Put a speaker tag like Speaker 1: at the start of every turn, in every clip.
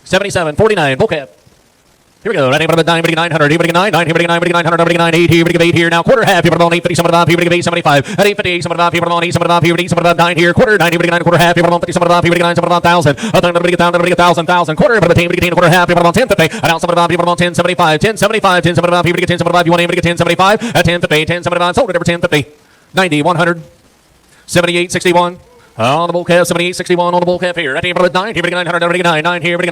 Speaker 1: 77.49. Bull calf. Here we go. Right, 900, 900, 900, 8 here, 8 here. Now quarter half, people on 850, some of the 8 75. At 850, some of the people on 8, some of the 8, some of the 9 here. Quarter 90, 9 quarter half, people on 50, some of the 9, some of the 1,000. A thousand, quarter, but the team, quarter half, people on 1050. And now some of the people on 1075, 1075, 10 some of the people get 10 some of the you want to get 1075. At 1050, 10 some of the sold it over 1050. 90, 100, 78, 61. On the bull calf, 78.61 on the bull calf here. At 900, 9 here, 9 here, 8.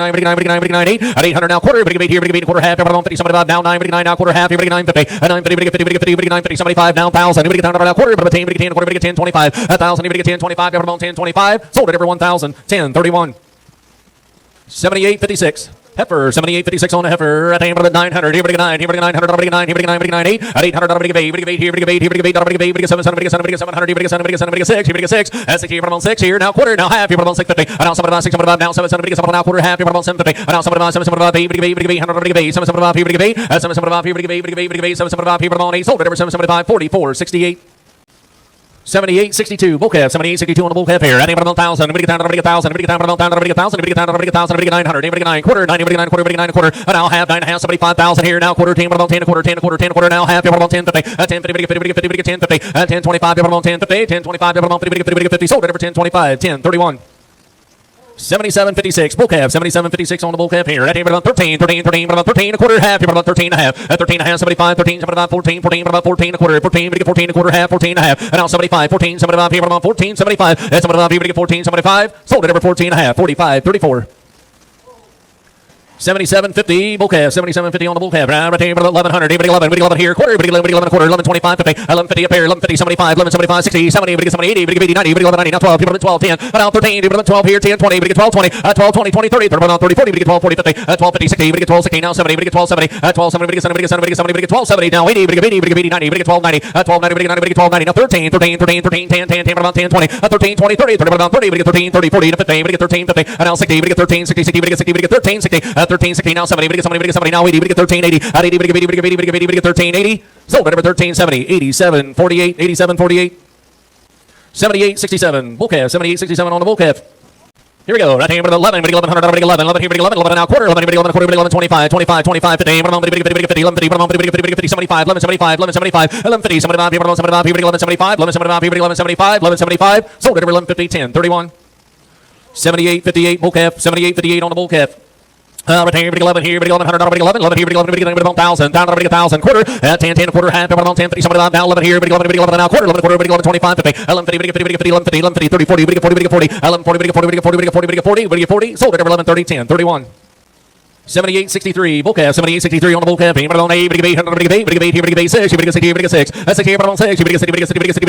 Speaker 1: At 800 now, quarter, 8 here, quarter half, 50, 75 now, 9 now, quarter half, 950. At 950, 75 now, 1,000. Now, quarter, but 10, quarter, 10, 25. 1,000, 10, 25, 10, 25. Sold it over 1,000, 10, 31. 78.56. Heifer, 78.56 on the heifer. At 900, 900, 8. At 800, 8 here, 8, 700, 6. That's 6 here, 6 here. Now quarter, now half, you're on 650. And now 675, now 700, now quarter half, you're on 750. And now 775, 775, people on 8. Sold it over 775, 44, 68. 78.62 bull calf, 78.62 on the bull calf here. At 1,000, 900, quarter, 99, quarter, and now half, 9.5, 75,000 here. Now quarter, 10, 10, quarter, now half, 1050, 1050, 1025, 1050, 1025, 50, sold it over 1025, 1031. 77.56 bull calf, 77.56 on the bull calf here. At 13, a quarter half, 13 and a half. At 13 and a half, 75, 13, 75, 14, a quarter, 14, a quarter half, 14 and a half. And now 75, 14, 75, 14, 75. At 75, 14, 75. Sold it over 14 and a half, 45, 34. 77.50 bull calf, 77.50 on the bull calf. Right, 1100, 11 here, quarter, 11 quarter, 11.25, 50, 11.50 a pair, 11.50, 75, 11.75, 60, 70, 80, 90, 90, now 12, 12, 10, now 13, 12 here, 10, 20, 12, 20, 12, 20, 20, 30, 30, 40, 12, 40, 50, 12, 50, 60, 12, 60, now 70, 12, 70, 12, 70, 70, 12, 70, now 80, 80, 90, 12, 90, 12, 90, 12, 90, now 13, 10, 10, 20, 13, 20, 30, 13, 30, 40, 50, 13, 50, and now 60, 13, 60, 13, 60, 13, 60, now 70, 70, now 80, 13, 80, at 80, 13, 80, sold it over 13, 70, 87, 48, 87, 48, 78, 67, bull calf, 78, 67 on the bull calf. Here we go. Right here, 11, 1100, 11 here, 11 now, quarter, 11, quarter, 11, 25, 25, 25, 50, 50, 75, 11, 75, 11, 75, 11, 50, 75, 11, 75, 11, 75, 11, 75, 11, 75, 11, 75, sold it over 11, 50, 10, 31, 78, 58, bull calf, 78, 58 on the bull calf. Right here, 11 here, 1100, 11 here, 1,000, down 1,000, quarter, 10, quarter, half, 10, 50, somebody down 11 here, 11 now, quarter, 11, quarter, 25, 50, 11, 50, 30, 40, 11, 40, sold it over 11, 30, 10, 31. 78.63 bull calf, 78.63 on the bull calf. 800, 8 here, 6, 6. That's 6 here, 6,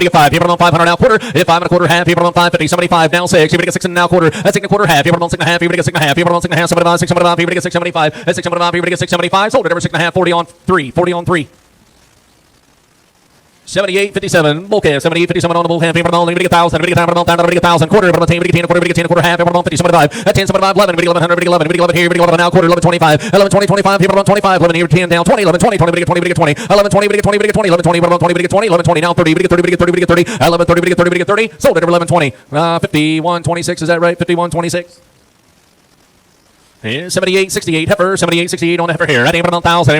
Speaker 1: 5. Here, 500 now, quarter, 5 and a quarter, half, here, 550, 75 now, 6, 6 and now, quarter, that's 6 and a quarter, half, here, 6 and a half, here, 6 and a half, here, 6 and a half, 75, 675, here, 675, that's 675, here, 675, sold it over 6 and a half, 40 on 3, 40 on 3. 78.57 bull calf, 78.57 on the bull calf. 1,000, 1,000, quarter, 10, quarter, half, 50, 75, 10, 75, 11 here, 11 now, quarter, 11, 25, 11, 20, 25, here, 25, 11 here, 10 down, 20, 11, 20, 20, 20, 20, 11, 20, 20, 20, 11, 20, 20, 11, 20, now 30, 30, 11, 30, sold it over 11, 20, 51, 26, is that right? 51, 26. 78.68 heifer, 78.68 on the heifer here. At 1,000, 1,000,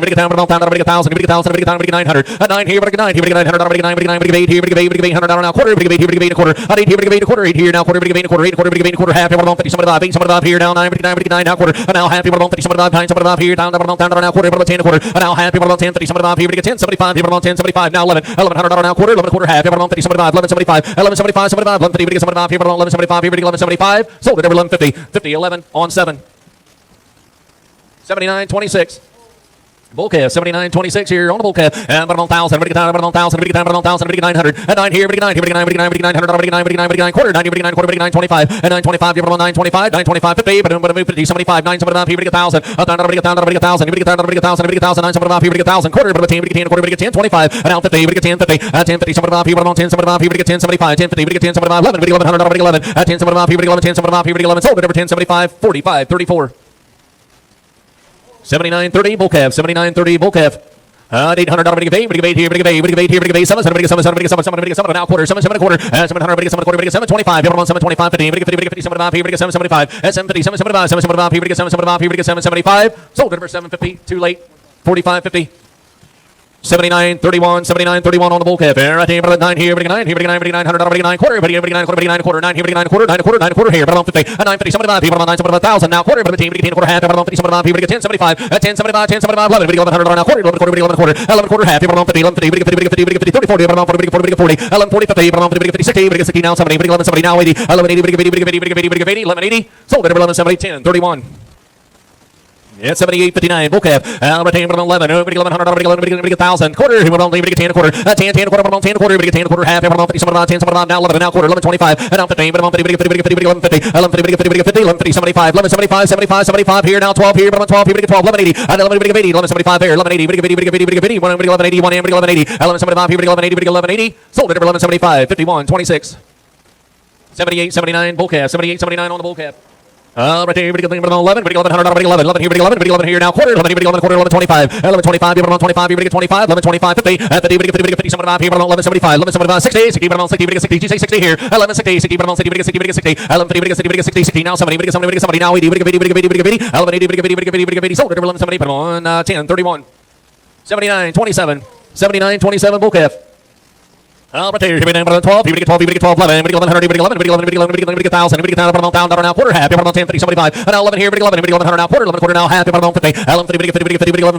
Speaker 1: 900. At 9 here, 9 here, 900, 8 here, 800 now, quarter, 8 here, a quarter. At 8 here, a quarter, 8 here now, quarter, 8 quarter, half, 50, 75 here now, 9 now, quarter. And now half, 50, 75, 9 here down now, quarter, 10 quarter. And now half, 10, 50, 75 here, 10, 75 here, 10, 75 now, 11, 1100 now, quarter, 11 quarter, half, 50, 75, 11, 75, 11, 75, 75, 11, 50, 75 here, 11, 75 here, 11, 75, sold it over 11, 50, 50, 11 on 7. 79.26. Bull calf, 79.26 here on the bull calf. And 1,000, 900. At 9 here, 900, 9 quarter, 9 quarter, 925. And 925, 925, 925, 50, but move 50, 75, 975 here, 1,000. 1,000, 975 here, 1,000. Quarter, 10, quarter, 10, 25. And now 50, 10, 50, 10, 50, 75 here, 10, 75 here, 10, 75, 10, 50, 10, 75, 11, 1100, 10, 75 here, 10, 75 here, 11. Sold it over 10, 75, 45, 34. 79.30 bull calf, 79.30 bull calf. $800 big eight here, big eight here, big 7, 7, 7, 7, 7, 7, 7, now quarter, 7, 7 and a quarter, 700, big 7 quarter, big 725, people on 725, 50, big 50, big 50, 75 here, big 775, 750, 775, 775 here, big 775 here, big 775, sold at number 750, too late, 45.50. 79, 31, 79, 31 on the bull calf. Right here, 9 here, 9 here, 9, 9, $100, 9 quarter, 9 quarter, 9 here, 9 quarter, 9 quarter, 9 quarter here, but on 50, 950, 75, people on 9, 1,000, now quarter, but the team, 10 quarter half, about 50, 75, here, 10, 75, 10, 75, 10, 75, 11, 1100, now quarter, 11 quarter, 11 quarter, 11 quarter half, people on 50, 11 50, 50, 50, 50, 30, 40, about on 40, 40, 40, 11 40, 50, about on 50, 50, 60, 60, now 70, 11 70, now 80, 11 80, 80, 11 80, sold at 11 70, 10, 31. Yeah, 78.59. Bull calf. Retain from 11. 1100. 1,000. Quarter. 10 quarter. 10 quarter. 10 quarter. 10 quarter. Half. 50. 10. Now 11. Now quarter. 11.25. Now 15. 50. 1150. 1150. 75. 1175. 75. 75 here. Now 12 here. 12 here. 12. 1180. 1180. 1175 there. 1180. 1180. 1180. 1180. 1175 here. 1180. 1180. Sold it at 1175. 51. 26. 78. 79. Bull calf. 78. 79 on the bull calf. Right here, 11, 11 here, 11 here now, quarter, 11 quarter, 1125, 1125, 1125, 25, 1125, 50, 50, 75 here, 1175, 1175, 60, 60, 60, 60, 60 here, 1160, 60, 60, 1150, 60, now 70, 70, now 80, 1180, sold it, 1170, but on 10, 31, 79, 27, 79, 27, bull calf. Right here, 12, 12, 12, 11, 1100, 11, 1,000, 1,000 now quarter half, 10, 50, 75, now 11 here, 11, 1100 now quarter, 11 quarter now half, 50, 11, 50, 11,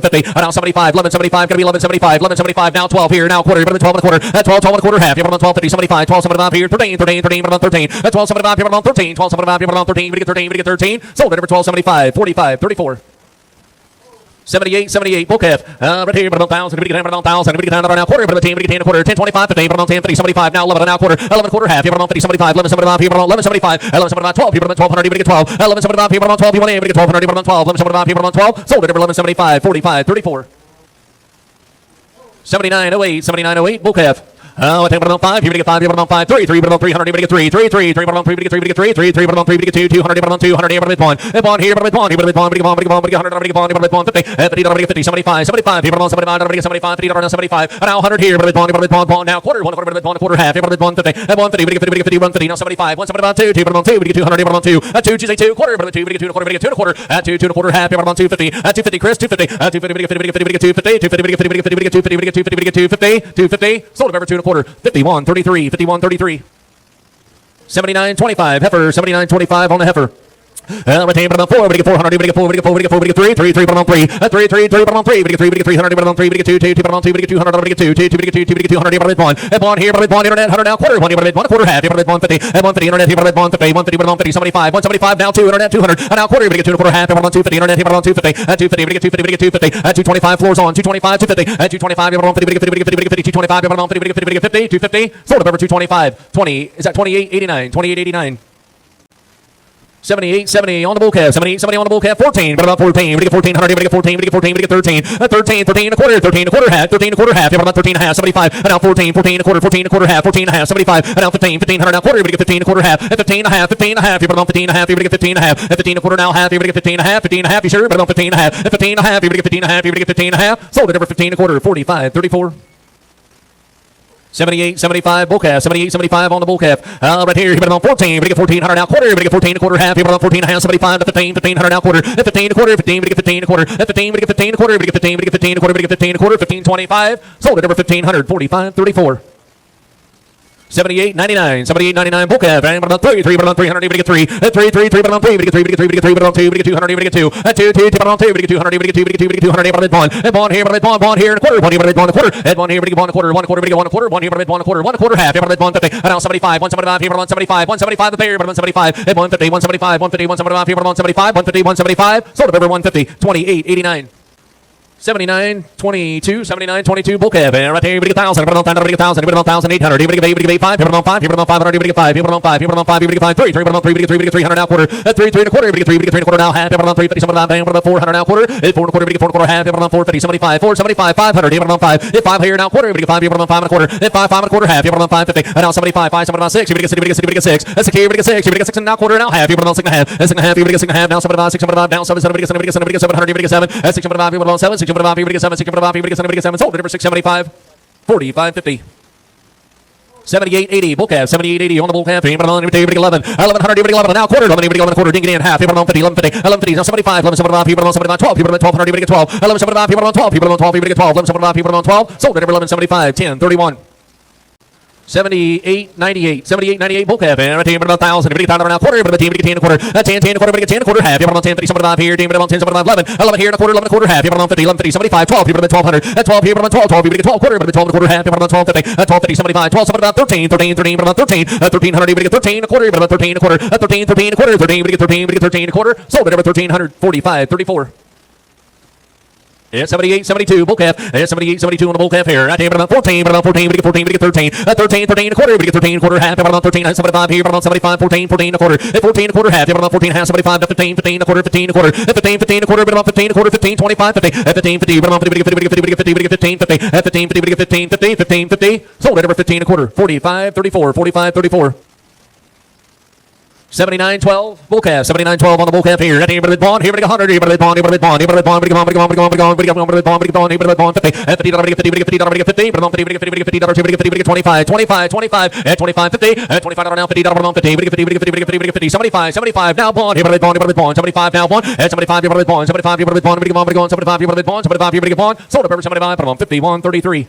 Speaker 1: 50, now 75, 11, 75, gonna be 11, 75, 11, 75, now 12 here, now quarter, 12 and a quarter, 12, 12 and a quarter half, 12, 50, 75, 12, 75 here, 13, 13, 13, 13, 12, 75, 13, 12, 75, 13, 13, sold it over 12, 75, 45, 34. 78, 78, bull calf. Right here, 1,000, 1,000, now quarter, 10, quarter, 10, 25, 15, 10, 50, 75, now 11, now quarter, 11 quarter half, 50, 75, 11, 75, 11, 75, 11, 75, 12, 1,200, 12, 11, 75, 12, 1,200, 12, 11, 75, 12, sold it over 11, 75, 45, 34. 79, 08, 79, 08, bull calf. I take about 5, here we get 5, here about 5, 3, 3, about 300, here we get 3, 3, 3, 3, about 3, we get 3, we get 3, 3, 3, about 3, we get 2, 200, about 200, here about 1, bond here, about 1, here about 1, 100, about 50, 50, 75, 75, here about 75, 75, 50, 75, now 100 here, about 1, now quarter, 1 quarter, half, here about 150, 150, we get 50, we get 50, 150, now 75, 175, 2, 2, about 2, we get 200, about 2, 2, choose a 2 quarter, about 2, we get 2 and a quarter, we get 2 and a quarter, 2, 2 and a quarter, half, here about 250, 250, Chris, 250, 250, we get 50, we get 250, 250, we get 50, we get 50, we get 250, we get 250, we get 250, 250, sold it over 2 and a quarter, 51. 33, 51, 33. 79, 25, heifer, 79, 25 on the heifer. Retain about 4, we get 400, we get 4, we get 4, we get 4, we get 3, 3, 3, but on 3, 3, 3, 3, but on 3, we get 3, we get 300, but on 3, we get 2, 2, 2, but on 2, we get 200, we get 2, 2, 2, we get 2, 2, we get 200, but on 1, bond here, but on internet, 100 now quarter, 1, but on quarter half, but on 150, 150, internet, but on 150, 150, but on 50, 75, 175, now 2, internet, 200, now quarter, we get 2 and a quarter half, but on 250, internet, but on 250, 250, we get 250, we get 250, 225 floors on, 225, 250, 225, but on 50, we get 50, we get 50, we get 50, 225, but on 50, we get 50, we get 50, 250, sold it over 225, 20, is that 28, 89, 28, 89. 78, 70 on the bull calf, 78, 70 on the bull calf, 14, but about 14, we get 1400, we get 14, we get 14, we get 13, 13, 13 and a quarter, 13 and a quarter half, 13 and a quarter half, about 13 and a half, 75, and now 14, 14 and a quarter, 14 and a quarter half, 14 and a half, 75, and now 15, 1500 now quarter, we get 15 and a quarter half, 15 and a half, 15 and a half, you're about 15 and a half, you get 15 and a half, 15 and a quarter now half, you get 15 and a half, 15 and a half, you sure, but about 15 and a half, 15 and a half, you get 15 and a half, you get 15 and a half, sold it over 15 and a quarter, 45, 34. 78, 75, bull calf, 78, 75 on the bull calf. Right here, you bet on 14, we get 1400 now quarter, we get 14 and a quarter half, you bet on 14 and a half, 75 to 15, 1500 now quarter, 15 and a quarter, 15, we get 15 and a quarter, 15, we get 15 and a quarter, we get 15, we get 15 and a quarter, we get 15 and a quarter, 1525, sold it over 1500, 45, 34. 78, 99, 78, 99, bull calf, and about 3, 3, but on 300, we get 3, 3, 3, 3, but on 3, we get 3, we get 3, we get 3, but on 2, we get 200, we get 2, 2, 2, but on 2, we get 200, we get 2, we get 2, we get 200, but on bond here, but bond here, and a quarter, bond here, but bond a quarter, and bond here, but bond a quarter, 1 quarter, we get 1 quarter, 1 here, but bond a quarter, 1 quarter half, but bond 50, and now 75, 175, here, but on 75, 175 the pair, but on 75, and 150, 175, 150, 175, here, but on 75, 150, 175, sold it over 150, 28, 89. 79, 22, 79, 22, bull calf, and right here, we get 1,000, we get 1,000, we get 1,000, we get 1,800, we get 8, we get 5, we get 5, we get 500, we get 5, we get 5, we get 5, we get 5, 3, 3, we get 3, we get 3, we get 300 now quarter, 3, 3 and a quarter, we get 3, we get 3 and a quarter now half, we get 3, 50, 75, we get 400 now quarter, 4 and a quarter, we get 4 and a quarter half, we get 450, 75, 475, 500, we get 5, 5 here now quarter, we get 5, we get 5 and a quarter, 5, 5 and a quarter half, we get 550, and now 75, 5, 75, 6, we get 6, we get 6, we get 6, that's here, we get 6, we get 6 and now quarter now half, we get 6 and a half, 6 and a half, we get 6 and a half, now 75, 6, 75, now 7, we get 7, we get 7, we get 700, we get 7, 6, 75, we get 7, 6, 645, everybody get 7, 645, everybody get 7, everybody get 7, sold at number 675, 45.50. 78.80, bull calf, 78.80 on the bull calf. Everybody 11, 1100, everybody 11, now quarter, 11, everybody 11 quarter, ding it in half. People on 50, 1150, 1150, now 75, 1175, people on 75, 12, people on 1200, everybody get 12, 1175, people on 12, people on 12, everybody get 12, 1175, people on 12, sold at number 1175, 10, 31. 78.98, 78.98, bull calf, and a team about 1,000, everybody get 1,000 now quarter, everybody team get 10 quarter, 10, 10 quarter, everybody get 10 quarter, half, people on 10, 50, 75 here, team about 10, 75, 11, 11 here, and a quarter, 11 quarter, half, people on 50, 11, 50, 75, 12, people on 1,200, 12 here, people on 12, 12, everybody get 12 quarter, everybody 12 and a quarter, half, people on 12, 50, 12, 50, 75, 12, 75, 13, 13, 13, about 13, 1,300, everybody get 13 a quarter, about 13 a quarter, 13, 13 a quarter, 13, everybody get 13, everybody get 13 a quarter, sold at number 1,300, 45, 34. Yeah, 78, 72, bull calf. Yeah, 78, 72 on the bull calf here. Right here, about 14, but about 14, we get 14, we get 13. 13, 13 a quarter, we get 13 quarter, half, about 13, 75 here, about 75, 14, 14 a quarter. 14 a quarter, half, about 14, half, 75, 15, 15 a quarter, 15 a quarter. 15, 15 a quarter, but about 15 a quarter, 15, 25, 50. 15, 50, but about 50, 50, 50, 50, 50, 15, 50. 15, 50, 15, 50, 15, 50. Sold at number 15 a quarter, 45, 34, 45, 34. 79.12, bull calf, 79.12 on the bull calf here. Right here, but bond here, but 100 here, but bond here, but bond here, but bond, but bond, but bond, but bond, but bond, but bond, but bond, but bond, here, but bond, 50, 50, $50, 50, 50, but bond 50, 50, 50, 50, $50, 25, 25, 25, at 25, 50, at $25 now, $50, bond 50, 50, 50, 50, 50, 50, 75, 75 now bond here, but bond, but bond, 75 now bond, at 75 here, but bond, 75 here, but bond, but bond, 75 here, but bond, 75 here, but bond, sold at 75, but bond 51, 33.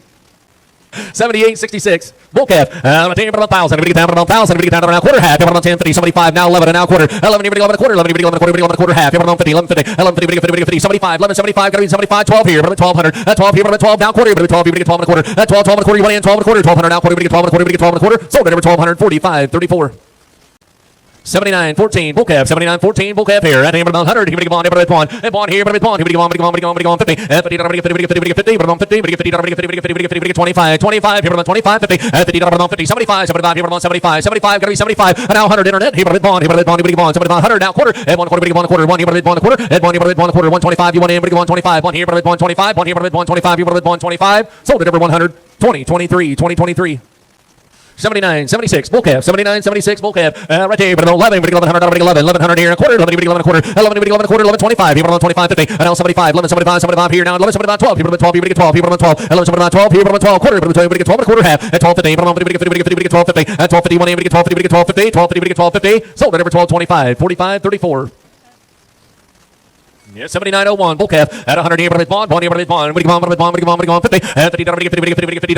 Speaker 1: 78.66, bull calf, a team about 1,000, everybody get down about 1,000, everybody get down around quarter, half, about 10, 50, 75, now 11, and now quarter, 11, everybody 11 a quarter, 11, everybody 11 a quarter, everybody 11 a quarter, half, about 50, 11, 50, 11, 50, 50, 50, 75, 11, 75, gotta be 75, 12 here, about 1,200, 12 here, about 12, now quarter, about 12, everybody get 12 and a quarter, 12, 12 and a quarter, you want in 12 and a quarter, 1,200 now quarter, everybody get 12 and a quarter, everybody get 12 and a quarter, sold at number 1,245, 34. 79.14, bull calf, 79.14, bull calf here. At number 100, here we go on, everybody bond, and bond here, everybody bond, here we go on, 50, 50, 50, 50, 50, 50, 50, 50, 25, 25, here 25, 50, 50, 50, 75, 75, here 75, 75, gotta be 75, and now 100 internet, here bond, here bond, here bond, 75, 100 now quarter, and 1 quarter, here 1 quarter, 1 here bond a quarter, and bond here bond a quarter, 125, you want in, here 125, 1 here bond 25, 1 here bond 25, here bond 25, sold at number 100, 2023, 2023. 79, 76, bull calf, 79, 76, bull calf, right there, but 11, 1100, 11, 1100 here, a quarter, 11, 11 a quarter, 11, 11 a quarter, 11, 25, here, 25, 50, and now 75, 11, 75, 75 here, now 11, 75, 12, here, 12, here, 12, here, 12, 11, 75, 12, here, 12, quarter, 12, 12 and a quarter, half, at 12, 50, 12, 50, 12, 50, at 12, 50, 1, 12, 50, 12, 50, 12, 50, 12, 50, sold at number 12, 25, 45, 34. Yeah, 79.01, bull calf, at 100 here, bond, bond here, bond, we go on, 50, at 50, 50, 50, 50, 50,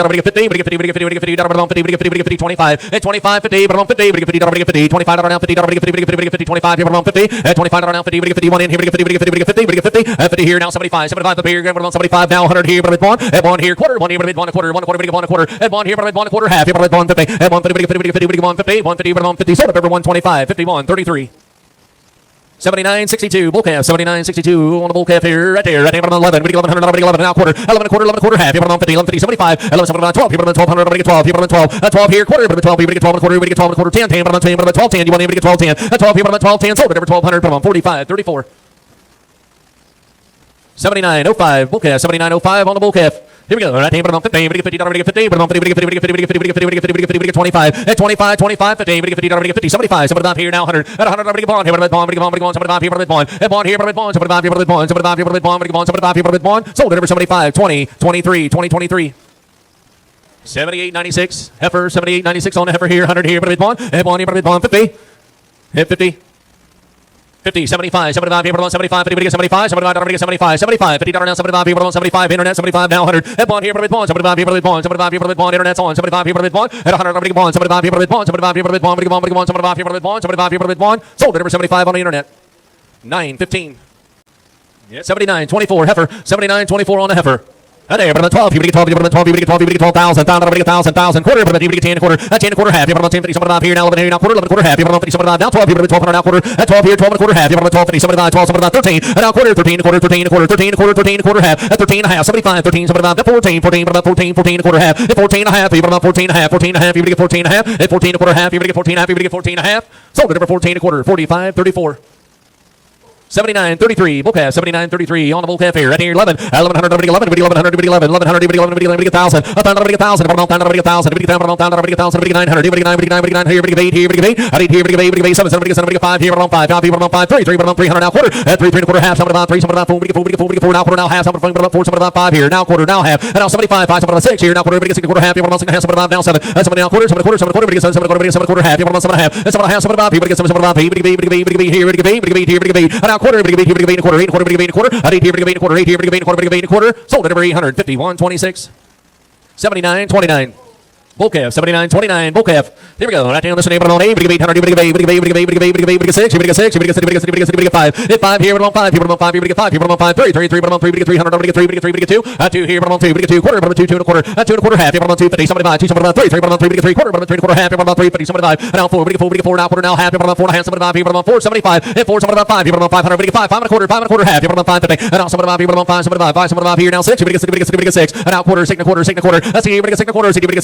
Speaker 1: 25, at 25, 50, but 50, 50, 25 now, 50, 50, 25 here, 50, at 25 now, 50, 51 in here, 50, 50 here, now 75, 75 up here, 75 now, 100 here, bond, at bond here, quarter, 1 here, bond a quarter, 1 quarter, bond a quarter, at bond here, bond a quarter, half, here, bond 50, at 150, 50, 150, sold at number 125, 51, 33. 79.62, bull calf, 79.62 on the bull calf here, right there, 11, 1100, 11 now quarter, 11 a quarter, half, here, 50, 11, 50, 75, 11, 75, 12, here, 1200, 12, here, 12, 12 here, quarter, 12, here, 12 and a quarter, 12 and a quarter, 10, 10, 10, 12, 10, you want to get 12, 10, 12 here, 12, 10, sold at number 1,200, 45, 34. 79.05, bull calf, 79.05 on the bull calf. Here we go. Right here, but 50, 50, 50, 50, 25, at 25, 25, 50, 50, 50, 75, 75 here now, 100, at 100, bond here, bond, 75 here, bond, at bond here, bond, 75 here, bond, 75 here, bond, 75 here, bond, sold at number 75, 20, 23, 2023. 78.96, heifer, 78.96 on the heifer here, 100 here, bond, at bond here, bond, 50, hit 50. 50, 75, 75, here, 75, 50, 75, 75, 75, 75, $50 now, 75, here, 75, internet, 75 now, 100, at bond here, bond, 75 here, bond, 75 here, bond, internet's on, 75 here, bond, at 100, bond, 75 here, bond, 75 here, bond, 75 here, bond, 75 here, bond, sold at number 75 on the internet. 9:15. Yeah, 79.24, heifer, 79.24 on the heifer. There, but 12, you get 12, you get 12, you get 12, you get 12,000, 1,000, quarter, but you get 10 quarter, 10 quarter, half, you have 10, 50, 75 here, now 11 here, now quarter, 11 quarter, half, you have 50, 75, now 12, you have 12, now quarter, 12 here, 12 and a quarter, half, you have 12, 50, 75, 12, 75, 13, and now quarter, 13 quarter, 13 quarter, 13 quarter, 13 quarter, half, at 13 and a half, 75, 13, 75, 14, 14, but about 14, 14 quarter, half, at 14 and a half, you have about 14 and a half, 14 and a half, you get 14 and a half, at 14 and a quarter, half, you get 14 and a half, you get 14 and a half, sold at number 14 and a quarter, 45, 34. 79.33, bull calf, 79.33 on the bull calf here, right here, 11, 1100, 11, 11, 1100, 11, 1100, 1100, 1,000, 1,000, 1,000, 1,000, 900, 89, here, 8, here, 8, 8, here, 8, 7, 7, 5, here, 5, 5, here, 5, 3, 3, 300, now quarter, 3, 3 and a quarter, half, 7, 3, 7, 4, now quarter, now half, 7, 4, 7, 5 here, now quarter, now half, and now 75, 5, 7, 6 here, now quarter, 6, quarter, half, here, 6, half, 7, now 7, 7, now quarter, 7, quarter, 7, quarter, 7, quarter, 7, quarter, half, here, 7, half, 7, half, 7, 5, here, 7, 5, here, here, quarter, quarter, 8 quarter, 8 quarter, 8 here, 8 quarter, 8 here, 8 quarter, 8 quarter, sold at over 851.26, 79.29. Bull calf, 79.29, bull calf. Here we go. Right down this one, 800, 800, 6, 6, 5, here, 5, here, 5, here, 5, here, 5, 3, 3, 3, 3, 300, 3, 2, 2, here, 2, quarter, 2, 2 and a quarter, 2 and a quarter, half, here, 2, 50, 75, 2, 75, 3, 3, 3, quarter, 3 and a quarter, half, here, 3, 50, 75, now 4, 4, now quarter, now half, here, 4 and a half, 75, here, 4, 75, 4, 75, here, 500, 5 and a quarter, 5 and a quarter, half, here, 5, 50, and now 75, here, 5, 75, 5, 75, here, now 6, 6, and now quarter, 6 and a quarter, 6 and a quarter, let's see, 6 and a quarter, 6 and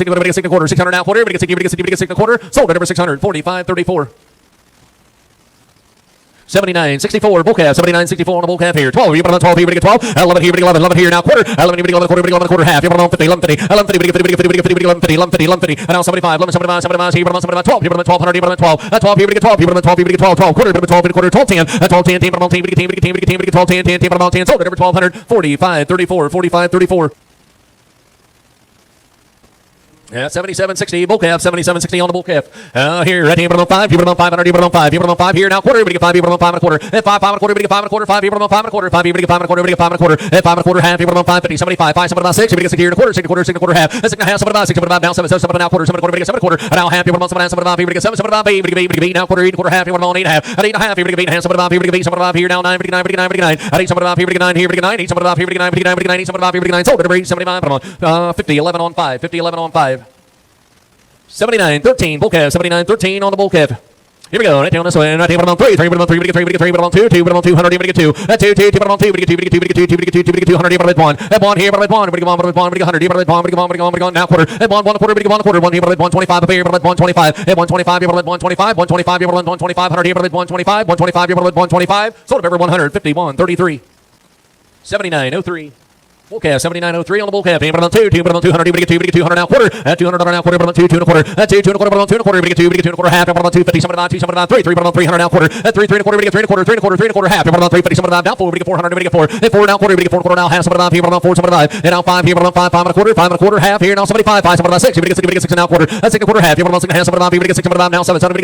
Speaker 1: a quarter, 600 now quarter, 6 and a quarter, sold at number 645.34. 79.64, bull calf, 79.64 on the bull calf here. 12, you're on 12, here, 12, 11 here, 11, 11 here, now quarter, 11 here, 11 quarter, 11 quarter, half, you're on 50, 11 50, 11 50, 11 50, 11 50, 11 50, and now 75, 11, 75, 75, here, 75, 12, here, 1200, here, 12, 12 here, 12, here, 12, here, 12, 12, quarter, 12, quarter, 12, 10, 12, 10, 10, 12, 10, 12, 10, 10, 10, sold at number 1200, 45, 34, 45, 34. Yeah, 77.60, bull calf, 77.60 on the bull calf. Here, right here, 5, here, 500, here, 5, here, 5 here, now quarter, 5, here, 5 and a quarter, 5, 5 and a quarter, 5 and a quarter, 5 here, 5 and a quarter, 5 here, 5 and a quarter, 5 and a quarter, 5 and a quarter, half, here, 5, 50, 75, 5, 7, 6, here, 6 and a quarter, 6 and a quarter, 6 and a quarter, half, 6 and a half, 7, 6, 7, now 7, 7, now quarter, 7 quarter, 7 quarter, now half, here, 7, 7, 7, here, 7, 7, 8, now quarter, 8 quarter, half, here, 8 half, 8 and a half, here, 8 half, 7, here, 7, here, now 9, 9, 9, 9, 8, 7, here, 9, here, 9, 8, 7, here, 9, 9, 7, here, 9, sold at 75, 50, 11 on 5, 50, 11 on 5. 79.13, bull calf, 79.13 on the bull calf. Here we go, right down this way, right here, 3, 3, 3, 3, 3, 3, 2, 2, 200, 2, 2, 2, 2, 2, 200, 1, 1 here, 1, 100, now quarter, 1 quarter, 1 here, 125, up here, 125, 125, 125, 125, 125, 100 here, 125, 125, 125, sold at over 151.33. 79.03. Bull calf, 79.03 on the bull calf. 2, 200 now quarter. 200 now quarter, 2, 2 and a quarter. 2, 2 and a quarter, 2 and a quarter, 2 and a quarter, half. 2, 50, 79, 2, 79, 3, 3, 300 now quarter. 3, 3 and a quarter, 3 and a quarter, 3 and a quarter, 3 and a quarter, half. 3, 50, 79 now 4, 400, 4, 4 now quarter, 4 quarter now half. 75 here, 4, 75, and now 5 here, 5, 5 and a quarter, 5 and a quarter, half here, now 75, 5, 6, 6 now quarter. 6 and a quarter, half. 6 and a half, 75 here, 6 now 7, 7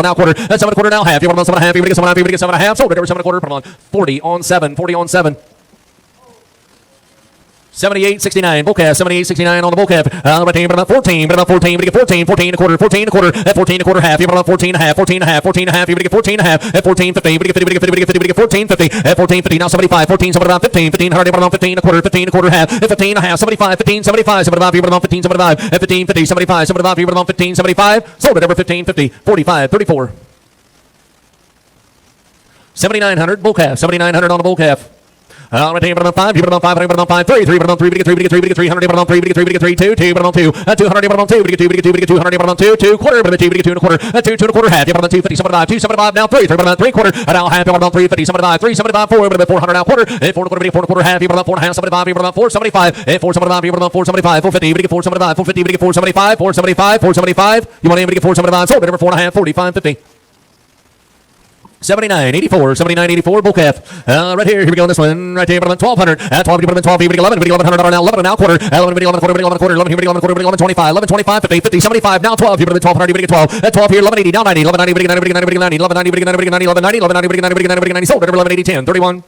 Speaker 1: now quarter. 7 quarter now half. 7 half here, 7 and a half, sold at over 7 and a quarter, 40 on 7, 40 on 7. 78.69, bull calf, 78.69 on the bull calf. Right here, about 14, but about 14, we get 14, 14 and a quarter, 14 and a quarter, at 14 and a quarter, half, here, about 14 and a half, 14 and a half, 14 and a half, here, we get 14 and a half, at 14, 50, we get 50, we get 50, we get 50, we get 14, 50, at 14, 50, now 75, 14, 75, 15, 15, 100, about 15 and a quarter, 15 and a quarter, half, at 15 and a half, 75, 15, 75, 75, here, about 15, 75, at 15, 50, 75, 75, here, about 15, 75, sold at over 15, 50, 45, 34. 7,900, bull calf, 7,900 on the bull calf. Right here, 5, here, 5, 5, 3, 3, 3, 3, 300, 3, 2, 2, 200, 200, 200, 2, quarter, 2 and a quarter, 2 and a quarter, half, 250, 75, 275, now 3, 3 quarter, now half, 350, 75, 375, 400 now quarter, 4 and a quarter, half, 4 and a half, 75, 475, 475, 475, 450, 475, 450, 475, 475, 475, you want to get 475, sold at over 4 and a half, 45, 50. 79.84, 79.84, bull calf. Right here we go on this one. Right here, 1,200. 12, 12, 11, 1100 now 11 now quarter. 11, 11 quarter, 11 quarter, 11 here, 11 quarter, 11, 25, 11, 25, 50, 50, 75, now 12, here, 1,200, 12. 12 here, 1180, now 90, 1190, 90, 90, 90, 90, 90, sold at 1180, 10, 31.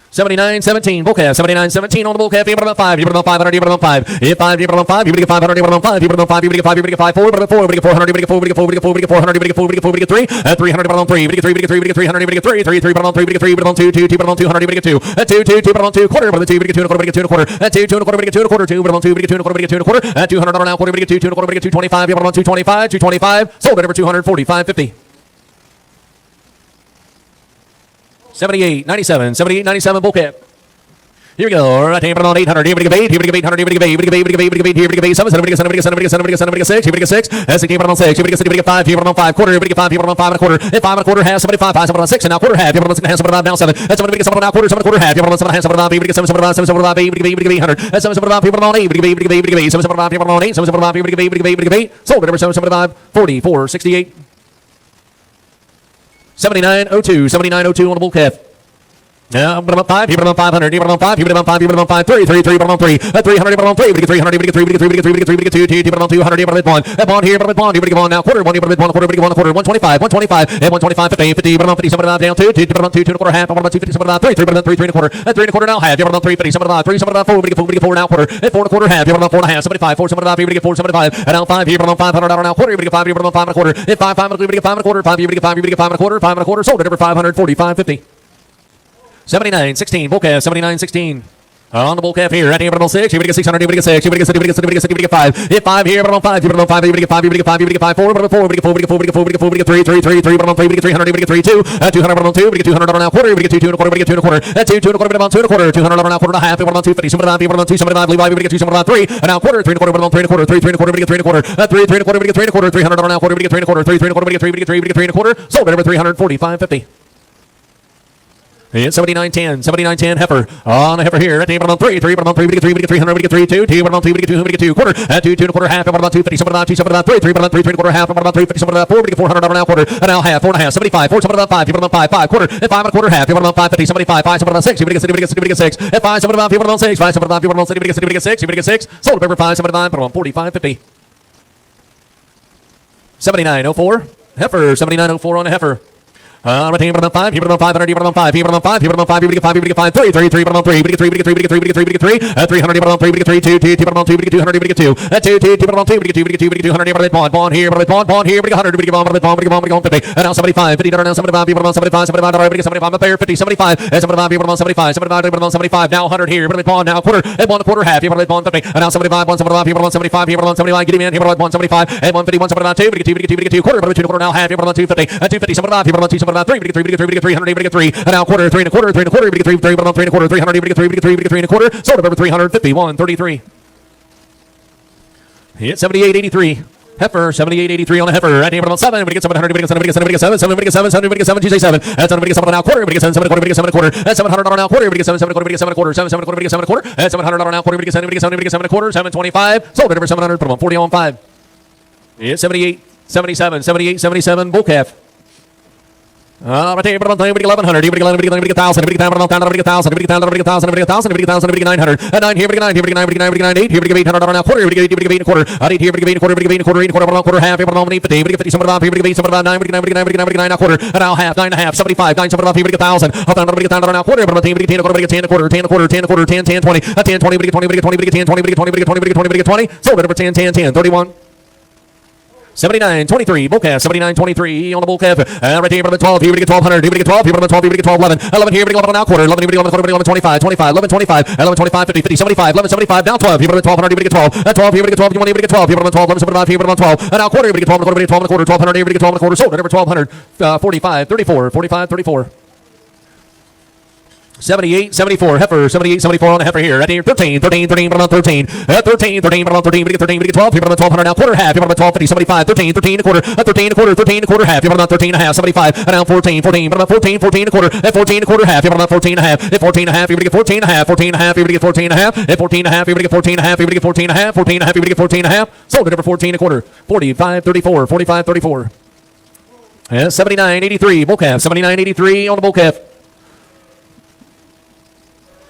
Speaker 1: 79.17, bull calf, 79.17 on the bull calf, here, 5, here, 500, here, 5, here, 5, here, 5, here, 500, here, 5, here, 5, here, 5, here, 5, 4, 4, 400, here, 4, 4, 4, 4, 400, here, 4, 4, 3, 300, 3, 3, 3, 300, here, 3, 3, 3, 3, 2, 2, 2, 200, here, 2, 2, 2, 2, quarter, 2, 2 and a quarter, 2 and a quarter, 2, 2 and a quarter, 2 and a quarter, 2, 2 and a quarter, 2 and a quarter, 200 now quarter, 2 and a quarter, 225, here, 225, 225, sold at over 245, 50. 78.97, 78.97 bull calf. Here we go. Right hand on 800. Here we go. 8. Here we go. 800. Here we go. 8. Here we go. 8. Here we go. 8. Here we go. 8. 7. 7. 7. 7. 7. 7. 7. 6. Here we go. 6. That's 6. On 6. Here we go. 6. Here we go. 5. Here we go. 5. Quarter. Here we go. 5. Here we go. 5 and a quarter. 5 and a quarter. Half. 75. 5. 7 on 6. And now quarter half. Here we go. 6 and a half. 7 on now 7. That's 7. Here we go. 7 on now quarter. 7 quarter half. Here we go. 7 and a half. 7 on 5. Here we go. 7. 7 on 7. 7 on 5. Here we go. 800. That's 7. 7 on 5. Here we go. 8. Here we go. 8. Here we go. 8. Here we go. 7. 7 on 5. Here we go. 8. 7 7 on 5. Here we go. 8. Here we go. 8. Here we go. 8. Sold at number 7. 7 on 5. 44.68. 79.02. 79.02 on the bull calf. Now, but about 5, here but about 500, here but about 5, here but about 5, here but about 5, 3, 3, 3, but about 3, 300, but about 3, we get 300, we get 3, we get 3, we get 3, we get 3, we get 2, 2, but about 200, here but about 1, bond here, but about 1, here but about now, quarter, 1, here but about 1, quarter, we get 1, quarter, 125, 125, and 125, 50, 50, but about 50, some about down 2, 2, but about 2, 2 and a quarter, half, but about 250, some about 3, 3, but about 3, 3 and a quarter, 3 and a quarter now, half, here but about 350, some about 3, some about 4, we get 4 now, quarter, and 4 and a quarter, half, here but about 4 and a half, 75, 4, some about 5, here we get 4, 75, and now 5, here but about 500, now quarter, we get 5, here but about 5 and a quarter, and 5, 5, we get 5 and a quarter, 5, here we get 5, here we get 5 and a quarter, 5 and a quarter, sold at number 545.50. 79.16, bull calf, 79.16. On the bull calf here, right here, but on 6, here we get 600, here we get 6, here we get 6, here we get 6, here we get 6, here we get 5, hit 5 here, but on 5, here but on 5, here we get 5, here we get 5, here we get 5, 4, but on 4, we get 4, we get 4, we get 4, we get 4, we get 4, we get 3, 3, 3, 3, but on 3, we get 300, we get 3, 2, 200, but on 2, we get 200 on now quarter, we get 2, 2 and a quarter, we get 2 and a quarter, 2, 2 and a quarter, but on 2 and a quarter, 200 on now quarter and a half, but on 250, 75, but on 275, Levi, we get 275, 3, and now quarter, 3 and a quarter, but on 3 and a quarter, 3, 3 and a quarter, we get 3 and a quarter, 3, 3 and a quarter, we get 3 and a quarter, 300 on now quarter, we get 3 and a quarter, 3, 3 and a quarter, we get 3, we get 3, we get 3, we get 3 and a quarter, sold at number 345.50. It's 79.10, 79.10 heifer. On a heifer here. At the on 3, 3, but on 3, we get 3, we get 300, we get 3, 2, 2, but on 2, we get 2, we get 2, quarter, 2, 2 and a quarter, half, but about 250, some about 2, some about 3, 3, but on 3, 3 and a quarter, half, but about 350, some about 4, we get 400 on now quarter, and now half, 4 and a half, 75, 4, some about 5, people about 5, 5, quarter, and 5 and a quarter, half, people about 550, 75, 5, some about 6, we get 6, we get 6, we get 6, and 5, some about people about 6, 5, some about people about 6, we get 6, we get 6, we get 6, sold at number 5, 75, but on 45.50. 79.04, heifer, 79.04 on a heifer. Right here, but about 5, here, but about 500, here, but about 5, here, but about 5, here, but about 5, here, we get 5, here, we get 5, 3, 3, 3, but about 3, we get 3, we get 3, we get 3, we get 3, we get 3, 300, here, but about 3, we get 3, 2, 2, 2, but about 2, we get 200, we get 2, 2, 2, 2, but about 2, we get 2, we get 2, we get 200, here, but about bond here, but about bond here, we get 100, we get bond, but bond, we get 50, and now 75, 50, now 75, here, but about 75, 75, we get 75, up there, 50, 75, and 75, here, but about 75, 75, here, but about 75, now 100 here, but bond, now quarter, and 1 quarter, half, here, but bond, 50, and now 75, 175, here, but about 75, here, but about 75, get him in, here, but 175, and 150, 175, 2, we get 2, we get 2, we get 2, quarter, but 2 quarter, now half, here, but about 250, and 250, 75, here, but about 275, 3, we get 3, we get 3, we get 300, we get 3, and now quarter, 3 and a quarter, 3 and a quarter, we get 3, 3, but on 3 and a quarter, 300, we get 3, we get 3, we get 3 and a quarter, sold at number 351.33. Hit 78.83. Heifer, 78.83 on a heifer. Right here, about 7. We get 700, we get 7, we get 7, we get 7, 7, we get 7, 7, we get 7, 2 say 7. That's 7, we get 7 on now quarter, we get 7, 7 quarter, we get 7 quarter. That's 700 on now quarter, we get 7, 7 quarter, we get 7 quarter, 7, 7 quarter, we get 7 quarter. That's 700 on now quarter, we get 7, we get 7, we get 7 quarter, 725. Sold at number 700, put them on 40 on 5. It's 78, 77, 78, 77 bull calf. Right here, but on 1100, we get 1100, we get 1000, we get 1000, we get 1000, we get 1000, we get 1000, we get 1000, we get 1000, we get 900, 9 here, we get 9, here we get 9, we get 9, we get 9, 8 here, we get 800 on now quarter, we get 8, we get 8 and a quarter, 8 here, we get 8 and a quarter, we get 8 and a quarter, 8 and a quarter, 8 and a quarter, half, here, but on 8, 50, we get 50, somewhere about here, we get 8, somewhere about 9, we get 9, we get 9, we get 9, we get 9 now quarter, and now half, 9 and a half, 75, 9, somewhere about here, we get 1000, up down, we get 1000 on now quarter, but on 10, we get 10 and a quarter, we get 10 and a quarter, 10 and a quarter, 10 and a quarter, 10, 10, 20, 10, 20, we get 20, we get 20, we get 10, 20, we get 20, we get 20, we get 20, we get 20, we get 20, sold at number 10, 10, 10, 31. 79.23, bull calf, 79.23 on the bull calf. Right here, 12, here we get 1200, here we get 12, here we get 12, here we get 12, 11, 11 here, we get 11 now quarter, 11 here, we get 11 quarter, 11, 25, 25, 11, 25, 11, 25, 50, 50, 75, 11, 75, down 12, here we get 1200, here we get 12, 12 here we get 12, here we get 12, here we get 12, 11, 75, here we get 12, and now quarter, here we get 12 and a quarter, we get 12 and a quarter, 1200, here we get 12 and a quarter, sold at number 1200, 45, 34, 45, 34. 78, 74, heifer, 78, 74 on the heifer here. Right here, 13, 13, 13, but on 13. 13, 13, but on 13, we get 13, we get 12, here, but on 1200 now, quarter, half, here, but on 1250, 75, 13, 13 and a quarter, 13 and a quarter, 13 and a quarter, half, here, but on 13 and a half, 75, and now 14, 14, but on 14, 14 and a quarter, 14 and a quarter, half, here, but on 14 and a half, 14 and a half, here, we get 14 and a half, 14 and a half, here, we get 14 and a half, 14 and a half, here, we get 14 and a half, here, we get 14 and a half, 14 and a half, here, we get 14 and a half, sold at number 14 and a quarter, 45, 34, 45, 34. 79.83, bull calf, 79.83 on the bull calf.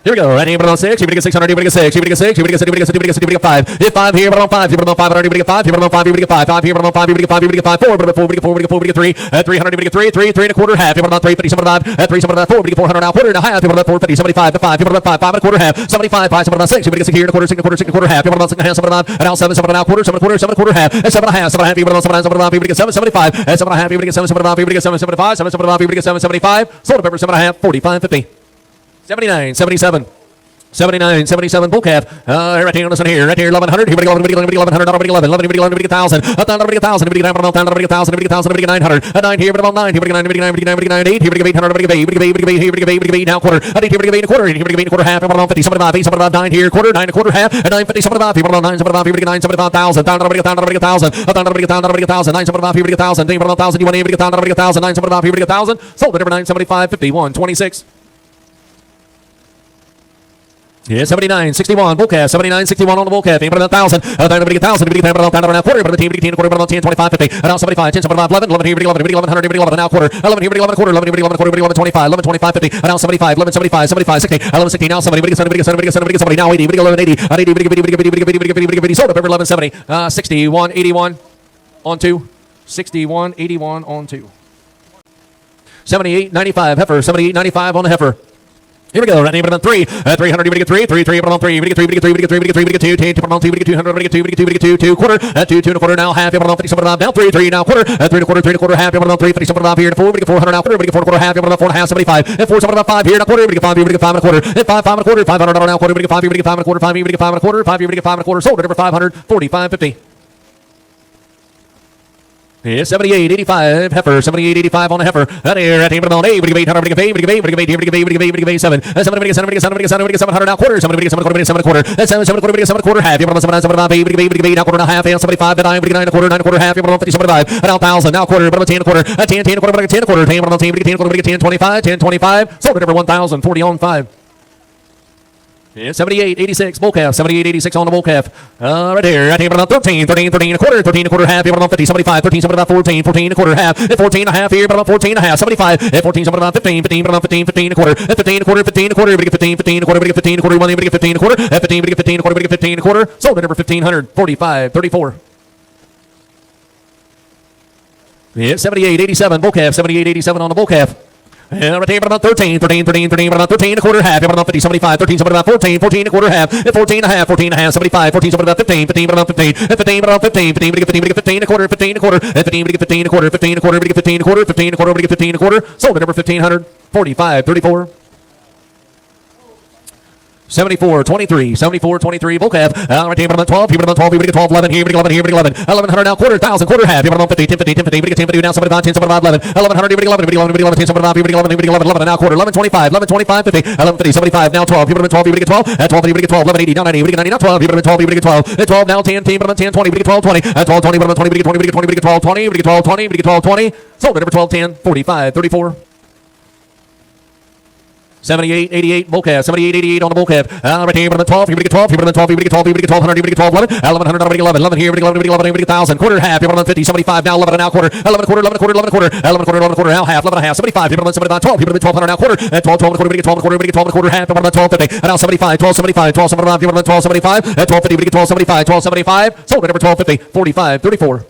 Speaker 1: Here we go. Right here, but on 6. Here we get 600. Here we get 6. Here we get 6. Here we get 6. Here we get 6. Here we get 6. Here we get 5. Hit 5 here, but on 5. Here, but on 500. Here we get 5. Here, but on 5. Here we get 5. 5 here, but on 5. Here we get 5. Here we get 5. 4. But on 4. We get 4. We get 4. We get 4. We get 3. 300. We get 3. 3. 3 and a quarter. Half. Here, but on 350. 75. 3. 75. 4. We get 400 now. Quarter and a half. Here, but on 450. 75. 5. Here, but on 5. 5 and a quarter. Half. 75. 5. 7 on 6. Here we get 6 here and a quarter. 6 and a quarter. 6 and a quarter. Half. Here, but on 6 and a half. 7 on. And now 7. 7 now. Quarter. 7 and a quarter. 7 and a quarter. Half. And 7 and a half. 7 and a half. Here, but on 7 and 7 and a half. Here we get 7. 75. And 7 and a half. Here we get 7. 7 and a half. Here we get 7. 75. 7 and a half. Here we get 7. 75. Sold at 7 and a half. 45. 50. 79. 77. 79, 77, bull calf. Right here, listen here. Right here, 1100. Here we go, 1100, 1100, 1100, 1,000, 1,000, 900, 9 here, 9, here, 9, 8, here, 800, now quarter, 8, here, 8 quarter, here, 8 quarter, half, 50, 75, 8, 75, 9 here, quarter, 9 quarter, half, 9, 50, 75, here, 9, 75, here, 9, 75,000, 1,000, 9, 75, here, 1,000, 1,000, you want to 1,000, 9, 75, here, 1,000, sold at 975, 51, 26. Yeah, 79, 61, bull calf, 79, 61 on the bull calf, 1,000, 1,000, quarter, but the team, 10, quarter, 10, 25, 50, now 75, 10, 75, 11, 11, here, 11, 1100, 11, now quarter, 11, here, 11, quarter, 11, 11, quarter, 11, 25, 11, 25, 50, now 75, 11, 75, 75, 60, 11, 60, now somebody, now 80, 11, 80, 80, sold up over 1170, 61, 81 on 2, 61, 81 on 2. 78, 95, heifer, 78, 95 on the heifer. Here we go. Right name about 3. 300. We get 3. 3. 3. About 3. We get 3. We get 3. We get 3. We get 3. We get 2. 10. About 2. We get 200. We get 2. We get 2. We get 2. 2 quarter. 2. 2 and a quarter. Now half. About 50. About now 3. 3 now quarter. 3 and a quarter. 3 and a quarter. Half. About 3. 50. About here to 4. We get 400 now quarter. We get 4 and a quarter. Half. About 4 and a half. 75. 4. About 5 here. Now quarter. We get 5. We get 5 and a quarter. 5. 5 and a quarter. 500 now quarter. We get 5. We get 5 and a quarter. 5. We get 5 and a quarter. 5. We get 5 and a quarter. Sold at over 500. 45. 50. Yeah, 78, 85, heifer, 78, 85 on the heifer. That here, at about 8, we give 800, we give 8, we give 8, we give 8, we give 8, we give 8, we give 8, 7. 7, we get 7, we get 7, we get 7, we get 700 now quarter, 7, we get 7 quarter, 7 quarter. 7, 7 quarter, we get 7 quarter, half. You're 7, 7, 8, we give 8, we give 8 now quarter, now half, 75, 9, we get 9 quarter, 9 quarter, half. You're 50, 75, now 1,000, now quarter, but 10 quarter, 10, 10 quarter, 10 quarter, 10, 10, we get 10 quarter, we get 10, 25, 10, 25. Sold at over 1,000, 40 on 5. Yeah, 78, 86, bull calf, 78, 86 on the bull calf. Right here, right here, about 13, 13, 13 and a quarter, 13 and a quarter, half, about 50, 75, 13, about 14, 14 and a quarter, half, 14 and a half here, about 14 and a half, 75, 14, about 15, 15, about 15, 15 and a quarter, 15 and a quarter, 15 and a quarter, we get 15, 15 and a quarter, we get 15 and a quarter, we get 15 and a quarter, 15, we get 15 and a quarter, we get 15 and a quarter, sold at over 1,500, 45, 34. Yeah, 78, 87, bull calf, 78, 87 on the bull calf. Right here, about 13, 13, 13, 13, about 13 and a quarter, half, about 50, 75, 13, about 14, 14 and a quarter, half, 14 and a half, 14 and a half, 75, 14, about 15, 15, about 15, 15, about 15, 15, we get 15, we get 15 and a quarter, 15 and a quarter, 15, we get 15 and a quarter, 15 and a quarter, we get 15 and a quarter, 15 and a quarter, we get 15 and a quarter, sold at over 1,500, 45, 34. 74, 23, 74, 23, bull calf. Right here, about 12, here, about 12, here, we get 12, 11, here, we get 11, here, we get 11, 1,100 now, quarter, 1,000, quarter, half, here, about 50, 10, 50, 10, 50, we get 10, 50, now 75, 10, 75, 11, 1,100, here, we get 11, we get 11, we get 11, 10, 75, here, we get 11, here, we get 11, 11, now quarter, 11, 25, 11, 25, 50, 11, 50, 75, now 12, here, we get 12, here, we get 12, 12, here, we get 12, 11, 80, now 90, we get 90, now 12, here, we get 12, here, we get 12, 12, now 10, 10, 10, 20, we get 12, 20, 12, 20, 20, we get 20, we get 20, we get 12, 20, we get 12, 20, we get 12, 20, sold at over 12, 10, 45, 34. 78, 88, bull calf, 78, 88 on the bull calf. Right here, about 12, here we get 12, here we get 12, here we get 12, here we get 1200, here we get 12, 11, 1100, here we get 11, 11 here, we get 11, we get 11, here we get 1,000, quarter, half, here, 50, 75, now 11, now quarter, 11 quarter, 11 quarter, 11 quarter, 11 quarter, 11 quarter, now half, 11 and a half, 75, here, 75, 12, here, 1,200, now quarter, 12, 12 quarter, we get 12 quarter, we get 12 quarter, half, 12, 50, now 75, 12, 75, 12, 75, here, 12, 75, 12, 50, we get 12, 75, 12, 75, sold at over 12, 50, 45, 34.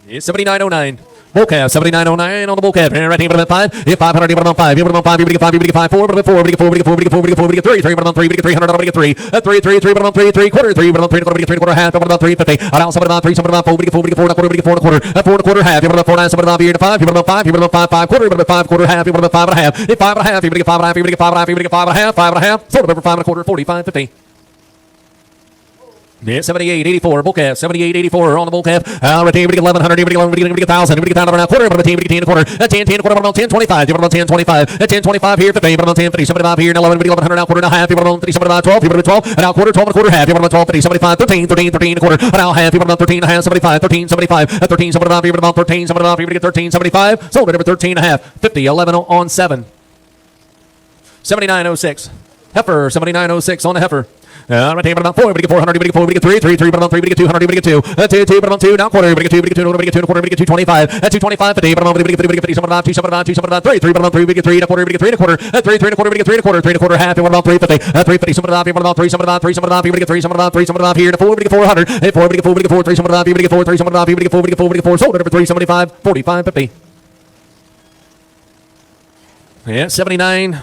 Speaker 1: It's 7909. Bull calf, 7909 on the bull calf. Right here, about 5. If 500, about 5. Here, about 5. Here, we get 5. Here, we get 5. 4, about 4. We get 4. We get 4. We get 4. We get 4. We get 3. 3, about 3. We get 300. We get 3. 3, 3, 3, about 3. 3 quarter. 3, about 3 quarter. We get 3 quarter. Half. About 350. Now, somebody about 3. Somebody about 4. We get 4. We get 4. Quarter. We get 4 and a quarter. 4 and a quarter. Half. Here, about 4. Now, somebody about here to 5. Here, about 5. Here, about 5. 5 quarter. About 5 quarter. Half. Here, about 5 and a half. If 5 and a half. Here, we get 5 and a half. Here, we get 5 and a half. Here, we get 5 and a half. 5 and a half. Sold over 5 and a quarter. 45, 50. Yeah, 78, 84, bull calf, 78, 84 on the bull calf. Right here, we get 1,100, here we get 11, we get 1,000, we get 1,000 now quarter, but 10, we get 10 and a quarter, 10, 10 and a quarter, about 10, 25, about 10, 25, 10, 25 here, 50, about 10, 50, 75 here, 11, we get 1,100 now quarter, now half, about 50, 75, 12, here, about 12, now quarter, 12 and a quarter, half, about 12, 50, 75, 13, 13, 13 and a quarter, now half, about 13 and a half, 75, 13, 75, 13, 75, here, about 13, 75, here, we get 13, 75, sold at over 13 and a half, 50, 11 on 7. 7906, heifer, 7906 on the heifer. Right here, about 4, we get 400, we get 4, we get 3, 3, 3, about 3, we get 200, we get 2, 2, 2, about 2, now quarter, we get 2, we get 2, we get 2, quarter, we get 225, 225, 50, about we get 50, we get 50, 75, 2, 75, 2, 75, 3, 3, about 3, we get 3, quarter, we get 3 and a quarter, 3, 3 and a quarter, we get 3 and a quarter, 3 and a quarter, half, about 350, 350, 75, about 3, 75, 3, 75, we get 3, 75, 3, 75 here to 4, we get 400, 4, we get 4, we get 4, 3, 75, we get 4, 3, 75, we get 4, we get 4, we get 4, sold at over 375, 45, 50. Yeah, 78,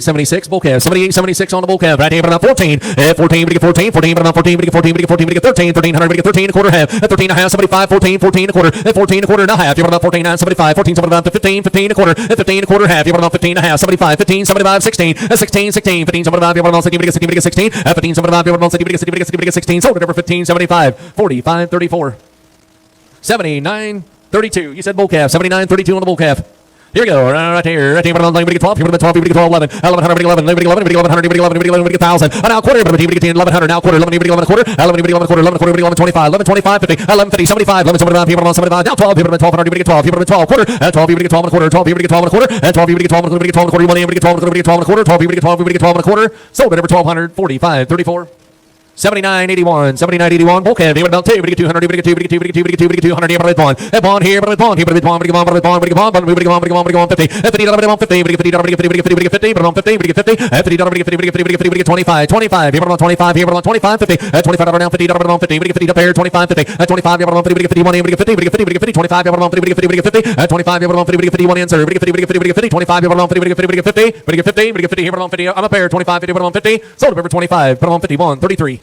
Speaker 1: 76, bull calf. 78, 76 on the bull calf. Right here, about 14. 14, we get 14, 14, about 14, we get 14, we get 14, we get 13, 1300, we get 13 and a quarter half. 13 and a half, 75, 14, 14 and a quarter. 14 and a quarter and a half. You're about 14, 9, 75, 14, about 15, 15 and a quarter. 15 and a quarter half. You're about 15 and a half, 75, 15, 75, 16, 16, 16, 15, 75, you're about 16, we get 16, we get 16, 15, 75, you're about 16, we get 16, we get 16, we get 16, sold it over 15, 75, 45, 34, 79, 32. You said bull calf. 79, 32 on the bull calf. Here we go, right here, we get 12, we get 12, we get 12, we get 11, 1100, we get 11, we get 11, we get 1100, we get 11, we get 11, we get 1,000, now quarter, we get 10, 1100, now quarter, 11, we get 11 quarter, 11, we get 11 quarter, 11 quarter, we get 11, 25, 11, 25, 50, 11, 50, 75, 11, 75, people 75, now 12, people 1200, we get 12, people 12 quarter, 12, we get 12 and a quarter, 12, we get 12 and a quarter, 12, we get 12 and a quarter, we get 12 and a quarter, we get 12 and a quarter, we get 12 and a quarter, 12, we get 12, we get 12 and a quarter, sold it over 1200, 45, 34. 79, 81, 79, 81, bull calf, about 2, we get 200, we get 2, we get 2, we get 2, we get 2, we get 200, here, but bond here, but bond, here, but bond, we get 1, we get 1, we get 1, we get 1, we get 1, we get 1, 50, 50, we get 50, we get 50, we get 50, we get 50, we get 50, but on 50, we get 50, 50, we get 50, we get 50, we get 50, we get 25, 25, here, but on 25, here, but on 25, 50, 25, now 50, but on 50, we get 50 up here, 25, 50, 25, here, but on 50, we get 51, we get 50, we get 50, we get 50, 25, here, but on 50, we get 50, we get 50, 25, here, but on 50, we get 51 answer, we get 50, we get 50, we get 50, 25, here, but on 50, we get 50, we get 50, we get 50, we get 50, here, but on 50, I'm up here, 25, 50, but on 50, sold it over 25, but on 51, 33.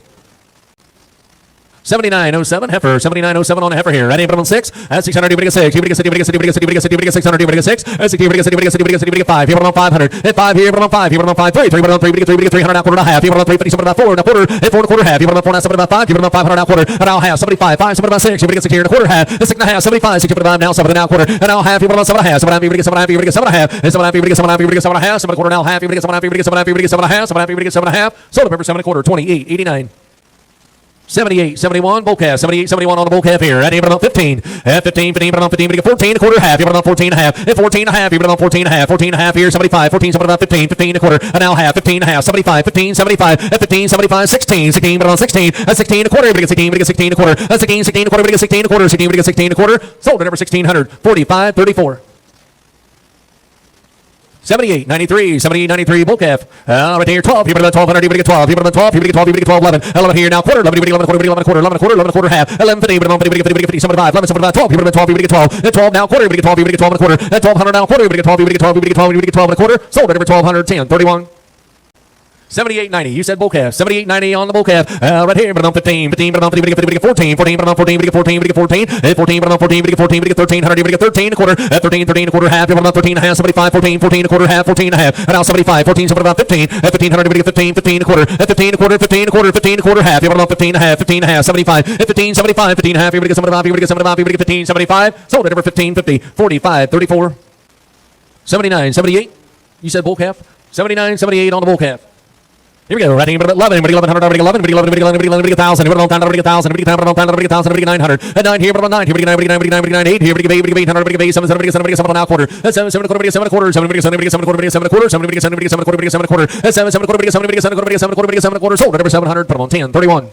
Speaker 1: 7907 heifer, 7907 on the heifer here. Ready, but on 6. 600, you get 6. You get 6, you get 6, you get 6, you get 6, you get 600, you get 6. 6, you get 6, you get 6, you get 6, you get 5. Here, but on 500. 5 here, but on 5. Here, but on 5. 3, but on 3, we get 3, we get 300 now quarter and a half. Here, but on 3, 50, about 4 and a quarter. 4 and a quarter half. Here, but on 4 now, about 5. Here, but on 500 now quarter. And now half, 75, 5, about 6. You get 6 here and a quarter half. 6 and a half, 75, 6, about now 7 now quarter. And now half, here, but on 7 and a half. 7 and a half, you get 7 and a half, you get 7 and a half. 7 and a half, you get 7 and a half, you get 7 and a half. 7 and a quarter now half, you get 7 and a half, you get 7 and a half, you get 7 and a half, 7 and a half, you get 7 and a half. Sold up over 7 and a quarter, 28, 89. 78, 71, bull calf, 78, 71 on the bull calf here. Ready, but on 15. 15, 15, but on 15, we get 14 and a quarter half. You're on 14 and a half. 14 and a half, you're on 14 and a half. 14 and a half here, 75, 14, something about 15, 15 and a quarter. And now half, 15 and a half, 75, 15, 75, 15, 75, 16, 16, but on 16, 16 and a quarter, we get 16, we get 16 and a quarter. 16, 16 and a quarter, we get 16 and a quarter. 16, we get 16 and a quarter. Sold at number 1600, 45, 34. 78, 93, 78, 93, bull calf. Right here, 12, people 1200, people get 12, people 12, people get 12, people get 12, 11, 11 here now, quarter, 11, people get 11, quarter, 11 quarter, 11 quarter, 11 quarter half, 11, 50, people 50, people get 50, 75, 11, 75, 12, people 12, people get 12, 12 now, quarter, people get 12, people get 12 and a quarter, 1200 now, quarter, people get 12, people get 12, people get 12, people get 12 and a quarter, sold at over 1200, 10, 31. 78.90. You said bull calf. 78.90 on the bull calf. Right here, but on 15. 15, but on 50, we get 14. 14, but on 14, we get 14, we get 14. 14, but on 14, we get 14, we get 1300, we get 13 and a quarter. 13, 13 and a quarter half. But on 13 and a half, 75, 14, 14 and a quarter half, 14 and a half. And now 75, 14, so about 15. 1500, we get 15, 15 and a quarter. 15 and a quarter, 15 and a quarter, 15 and a quarter half. But on 15 and a half, 15 and a half, 75. 15, 75, 15 and a half. We get 75, we get 75, we get 15, 75. Sold it over 15, 50, 45, 34. 79, 78. You said bull calf. 79, 78 on the bull calf. Here we go. Right here, 11, 1100, 11, 11, 11, 11, 11, 1,000. Here, 10, 1,000, 1,000, 900. 9 here, 9, here, 9, 8. Here, 800, 8, 7, 7, 7, 7 now quarter. 7, 7 quarter, 7 quarter, 7, 7, 7 quarter, 7 quarter, 7, 7, 7 quarter, 7 quarter, 7, 7 quarter, 7 quarter, 7 quarter, 7 quarter, 7 quarter, sold over 700. Put them on 10, 31.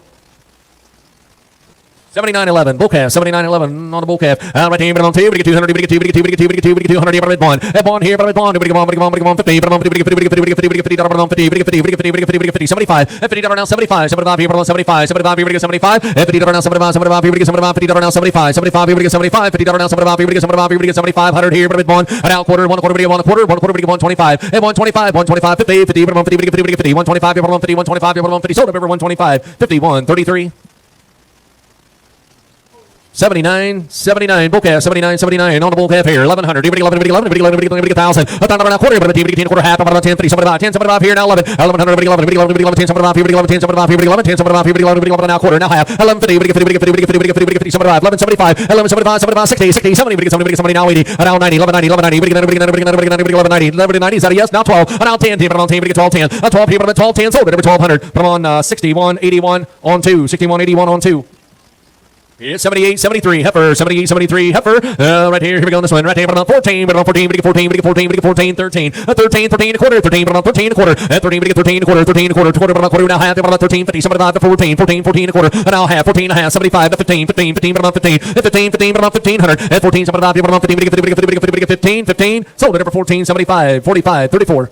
Speaker 1: 79.11, bull calf, 79.11 on the bull calf. Right here, but on 2, we get 200, we get 2, we get 2, we get 2, we get 2, we get 200 here, but bond. Bond here, but bond, we get 1, we get 1, we get 1, 50, but on 50, we get 50, we get 50, we get 50, we get 50, but on 50, we get 50, we get 50, we get 50, we get 50, 75, 50 now 75, 75 here, but on 75, 75 here, we get 75, 50 now 75, 75 here, we get 75, 50 now 75, 75 here, we get 75, 50 now 75 here, we get 75 here, we get 75, 100 here, but bond. And out quarter, 1 quarter, we get 1 quarter, 1 quarter, we get 125, and 125, 125, 50, 50, but on 50, we get 50, we get 50, 125 here, but on 50, 125 here, but on 50, sold over 125, 51, 33. 79, 79, bull calf, 79, 79, on the bull calf here, 1100, 11, 11, 11, 1,000, a $1 now quarter, but a 10, quarter half, about 10, 30, 75, 10, 75 here, now 11, 1100, 11, 11, 11, 10, 75 here, 11, 10, 75 here, 11, 10, 75 here, 11, now quarter, now half, 1150, we get 50, we get 50, we get 50, we get 50, we get 50, 75, 1175, 1175, 75, 60, 60, 70, we get 70, we get 70, now 80, now 90, 1190, 1190, we get 1190, 1190, is that a yes? Now 12, now 10, 10, but on 10, we get 12, 10, 12 here, but 12, 10, sold it over 1200, but on 61, 81 on 2, 61, 81 on 2. Yeah, 78, 73, heifer, 78, 73, heifer. Right here we go on this one. Right here, but on 14, but on 14, we get 14, we get 14, we get 14, 13, 13, 13 and a quarter, 13, but on 13 and a quarter, 13, we get 13 and a quarter, 13 and a quarter, quarter, but on quarter, now half, but on 13, 50, 75, 14, 14, 14 and a quarter, and now half, 14 and a half, 75, 15, 15, 15, but on 15, 15, 15, but on 1500, 14, 75, but on 15, we get 50, we get 50, we get 50, we get 15, 15, sold it over 14, 75, 45, 34.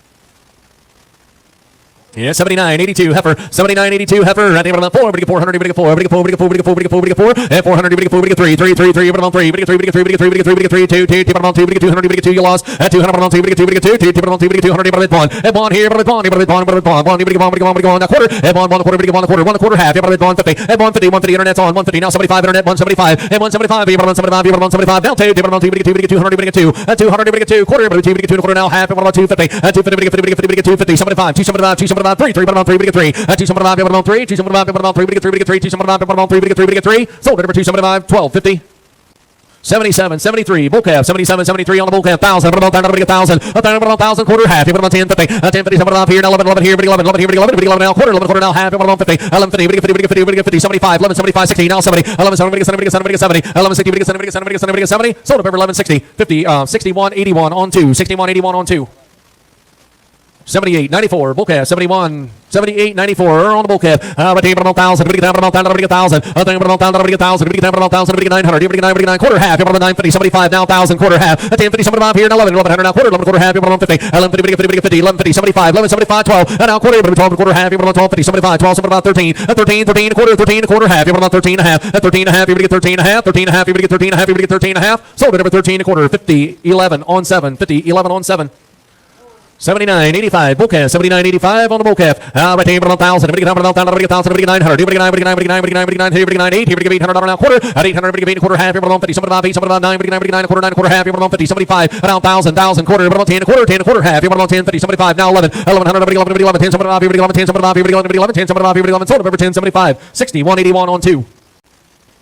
Speaker 1: Yeah, 79, 82, heifer, 79, 82, heifer, I think about 4, big 400, big 4, big 4, big 4, big 4, big 4, big 4, and 400, big 4, big 3, 3, 3, 3, about 3, big 3, big 3, big 3, big 3, big 3, 2, 2, about 2, big 200, big 2, you lost, at 200, about 2, big 2, big 2, 2, about 2, big 200, about 1, and 1 here, about 1, about 1, big 1, a quarter, and 1 quarter, big 1 quarter, 1 quarter half, about 150, and 150, 150, internet's on, 150, now 75, internet, 175, and 175, about 175, about 175, down 2, about 2, big 2, big 200, big 2, and 200, big 2, quarter, about 2, big 2, quarter, now half, about 250, and 250, big 50, big 50, big 250, 75, 275, 275, 3, 3, about 3, big 3, 275, about 3, 275, about 3, big 3, big 3, 275, about 3, big 3, big 3, sold at number 275, 1250. 77, 73, bull calf, 77, 73 on the bull calf, 1,000, about 1,000, 1,000, quarter half, about 10, 50, 10, 50, 7 here, 11, 11 here, 11, 11 here, 11, 11 now, quarter now, half, about 50, 11, 50, 50, 75, 11, 75, 60, now 70, 11, 70, 70, 70, 70, 11, 60, 70, 70, 70, 70, sold at number 11, 60, 50, 61, 81 on 2, 61, 81 on 2. 78, 94, bull calf, 71, 78, 94, on the bull calf. Retain for 1,000, we get down for 1,000, we get 1,000, I think for 1,000, we get 1,000, we get down for 1,000, we get 900, we get 9, quarter half, you're on 950, 75, now 1,000, quarter half, 10, 50, 75 here, now 11, 1,100, now quarter, 11, quarter half, you're on 50, 11, 50, 50, 50, 11, 50, 75, 11, 75, 12, and now quarter, 12, quarter half, you're on 12, 50, 75, 12, 75, 13, 13, 13, quarter, 13, quarter half, you're on 13 and a half, 13 and a half, you're going to get 13 and a half, 13 and a half, you're going to get 13 and a half, you're going to get 13 and a half, sold at number 13 and quarter, 50, 11 on 7, 50, 11 on 7. 79, 85, bull calf, 79, 85 on the bull calf. Retain for 1,000, we get down for 1,000, we get 1,000, we get 900, we get 9, we get 9, we get 9, we get 9, we get 9, we get 9, 8, here we get 800 now quarter, at 800, we get 8 quarter half, you're on 50, 75, 8, 75, 9, we get 9, we get 9, quarter 9, quarter half, you're on 50, 75, now 1,000, 1,000, quarter, you're on 10, quarter, 10, quarter half, you're on 10, 50, 75, now 11, 1100, we get 11, we get 11, 10, 75, we get 11, 10, 75, we get 11, we get 11, 10, 75, we get 11, sold over 10, 75, 60, 181 on 2.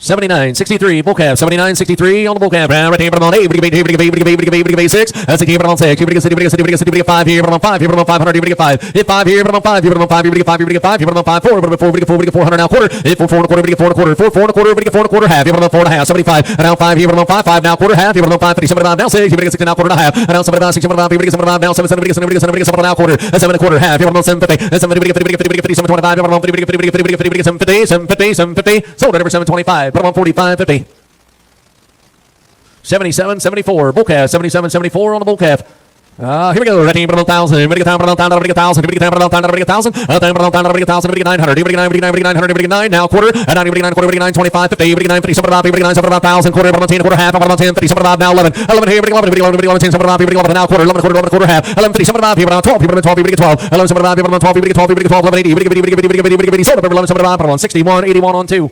Speaker 1: 79, 63, bull calf, 79, 63 on the bull calf. Retain for 8, we get 6. That's a keeper on 6. You get 5 here, but on 5, here, but on 500, you get 5. Hit 5 here, but on 5, here, but on 5, you get 5, you get 5, here, but on 5, 4, but 4, we get 400 now quarter. Hit 4, 4 and a quarter, we get 4 and a quarter, 4, 4 and a quarter, we get 4 and a quarter half, here, but on 4 and a half, 75, and now 5 here, but on 5, 5 now quarter half, here, but on 5, 50, 75 now 6, you get 6 now quarter and a half, and now 75, 6, 75, we get 75 now 7, 7, we get 7, we get 7, we get 7 now quarter, 7 and a quarter half, here, but on 750, 7, we get 50, we get 50, we get 50, 725, here, but on 50, we get 50, we get 50, we get 50, we get 750, 750, 750, sold at number 725, put on 45, 50. 77, 74, bull calf, 77, 74 on the bull calf. Here we go. Retain for 1,000. We get down for 1,000. We get 1,000. We get down for 1,000. We get 1,000. We get 1,000. We get 1,000. We get 900. We get 900. We get 900. We get 9. Now quarter. And 9. We get 9 quarter. We get 9. 25. 50. We get 9. 50. 75. We get 9. 75. 1,000. Quarter. 10. Quarter half. 10. 50. 75. Now 11. 11 here. We get 11. We get 11. We get 11. 10. 75. We get 11. Now quarter. 11 quarter. 11 quarter half. 11. 50. 75. Here. 12. Here. 12. We get 12. 11. 75. Here. 12. We get 12. We get 12. 11. 80. We get 80. Sold up 11. 75. 61. 81 on 2.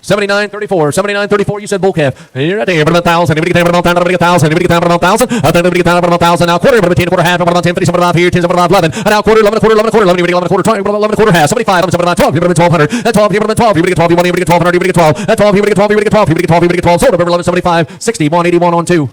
Speaker 1: 79, 34, 79, 34, you said bull calf. Here at 1,000, we get down for 1,000, we get 1,000, we get down for 1,000, I think we get down for 1,000, now quarter, 10, quarter half, 10, 50, 75 here, 10, 75, 11, and now quarter, 11, quarter, 11, quarter, 11, 11, quarter, 20, 11, quarter half, 75, 75, 12, here, 1,200, at 12, here, 12, here, we get 12, you get 1,200, you get 12, at 12, here, we get 12, you get 12, here, we get 12, you get 12, sold over 11, 75, 60, 181 on 2.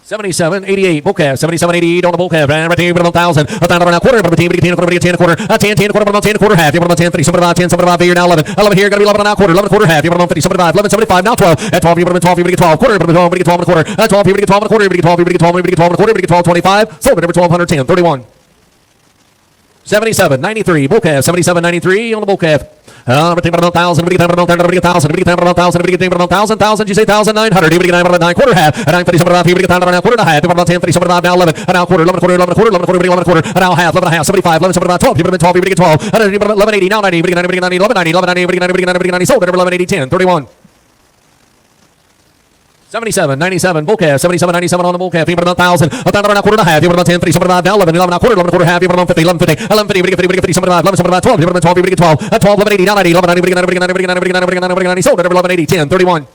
Speaker 1: 77, 88, bull calf, 77, 88 on the bull calf, and retain for 1,000, 1,000 now quarter, 10, 10 quarter, 10 quarter, 10, 10 quarter, 10 quarter half, you're 10, 50, 75, 10, 75 here, now 11, 11 here, gonna be 11 now quarter, 11 quarter half, you're 50, 75, 11, 75, now 12, at 12, you're 12, you get 12, quarter, 12, we get 12 and a quarter, at 12, here we get 12 and a quarter, we get 12, we get 12, we get 12 and a quarter, we get 12, 25, sold at number 1,210, 31. 77, 93, bull calf, 77, 93 on the bull calf. Retain for 1,000, we get 10 for 1,000, we get 1,000, we get 10 for 1,000, we get 10 for 1,000, 1,000, you say 1,900, we get 9 for 9, quarter half, and 9, 50, 75, here we get 9 now quarter and a half, 10, 50, 75, now 11, and now quarter, 11 quarter, 11 quarter, 11 quarter, 11 quarter, and now half, 11 and a half, 75, 11, 75, 12, here we get 12, here we get 12, and then 11, 80, now 90, we get 90, we get 90, 11, 90, 11, 90, we get 90, we get 90, we get 90, sold at 11, 80, 10, 31. 77, 97, bull calf, 77, 97 on the bull calf, here 1,000, 1,000 now quarter and a half, here 10, 50, 75, now 11, 11 now quarter, 11 quarter half, here 50, 11, 50, 11, 50, we get 50, we get 50, 75, 11, 75, 12, here 12, we get 12, 12, 11, 80, now 90, 11, 90, we get 90, we get 90, we get 90, we get 90, we get 90, we get 90, sold at 11, 80, 10, 31.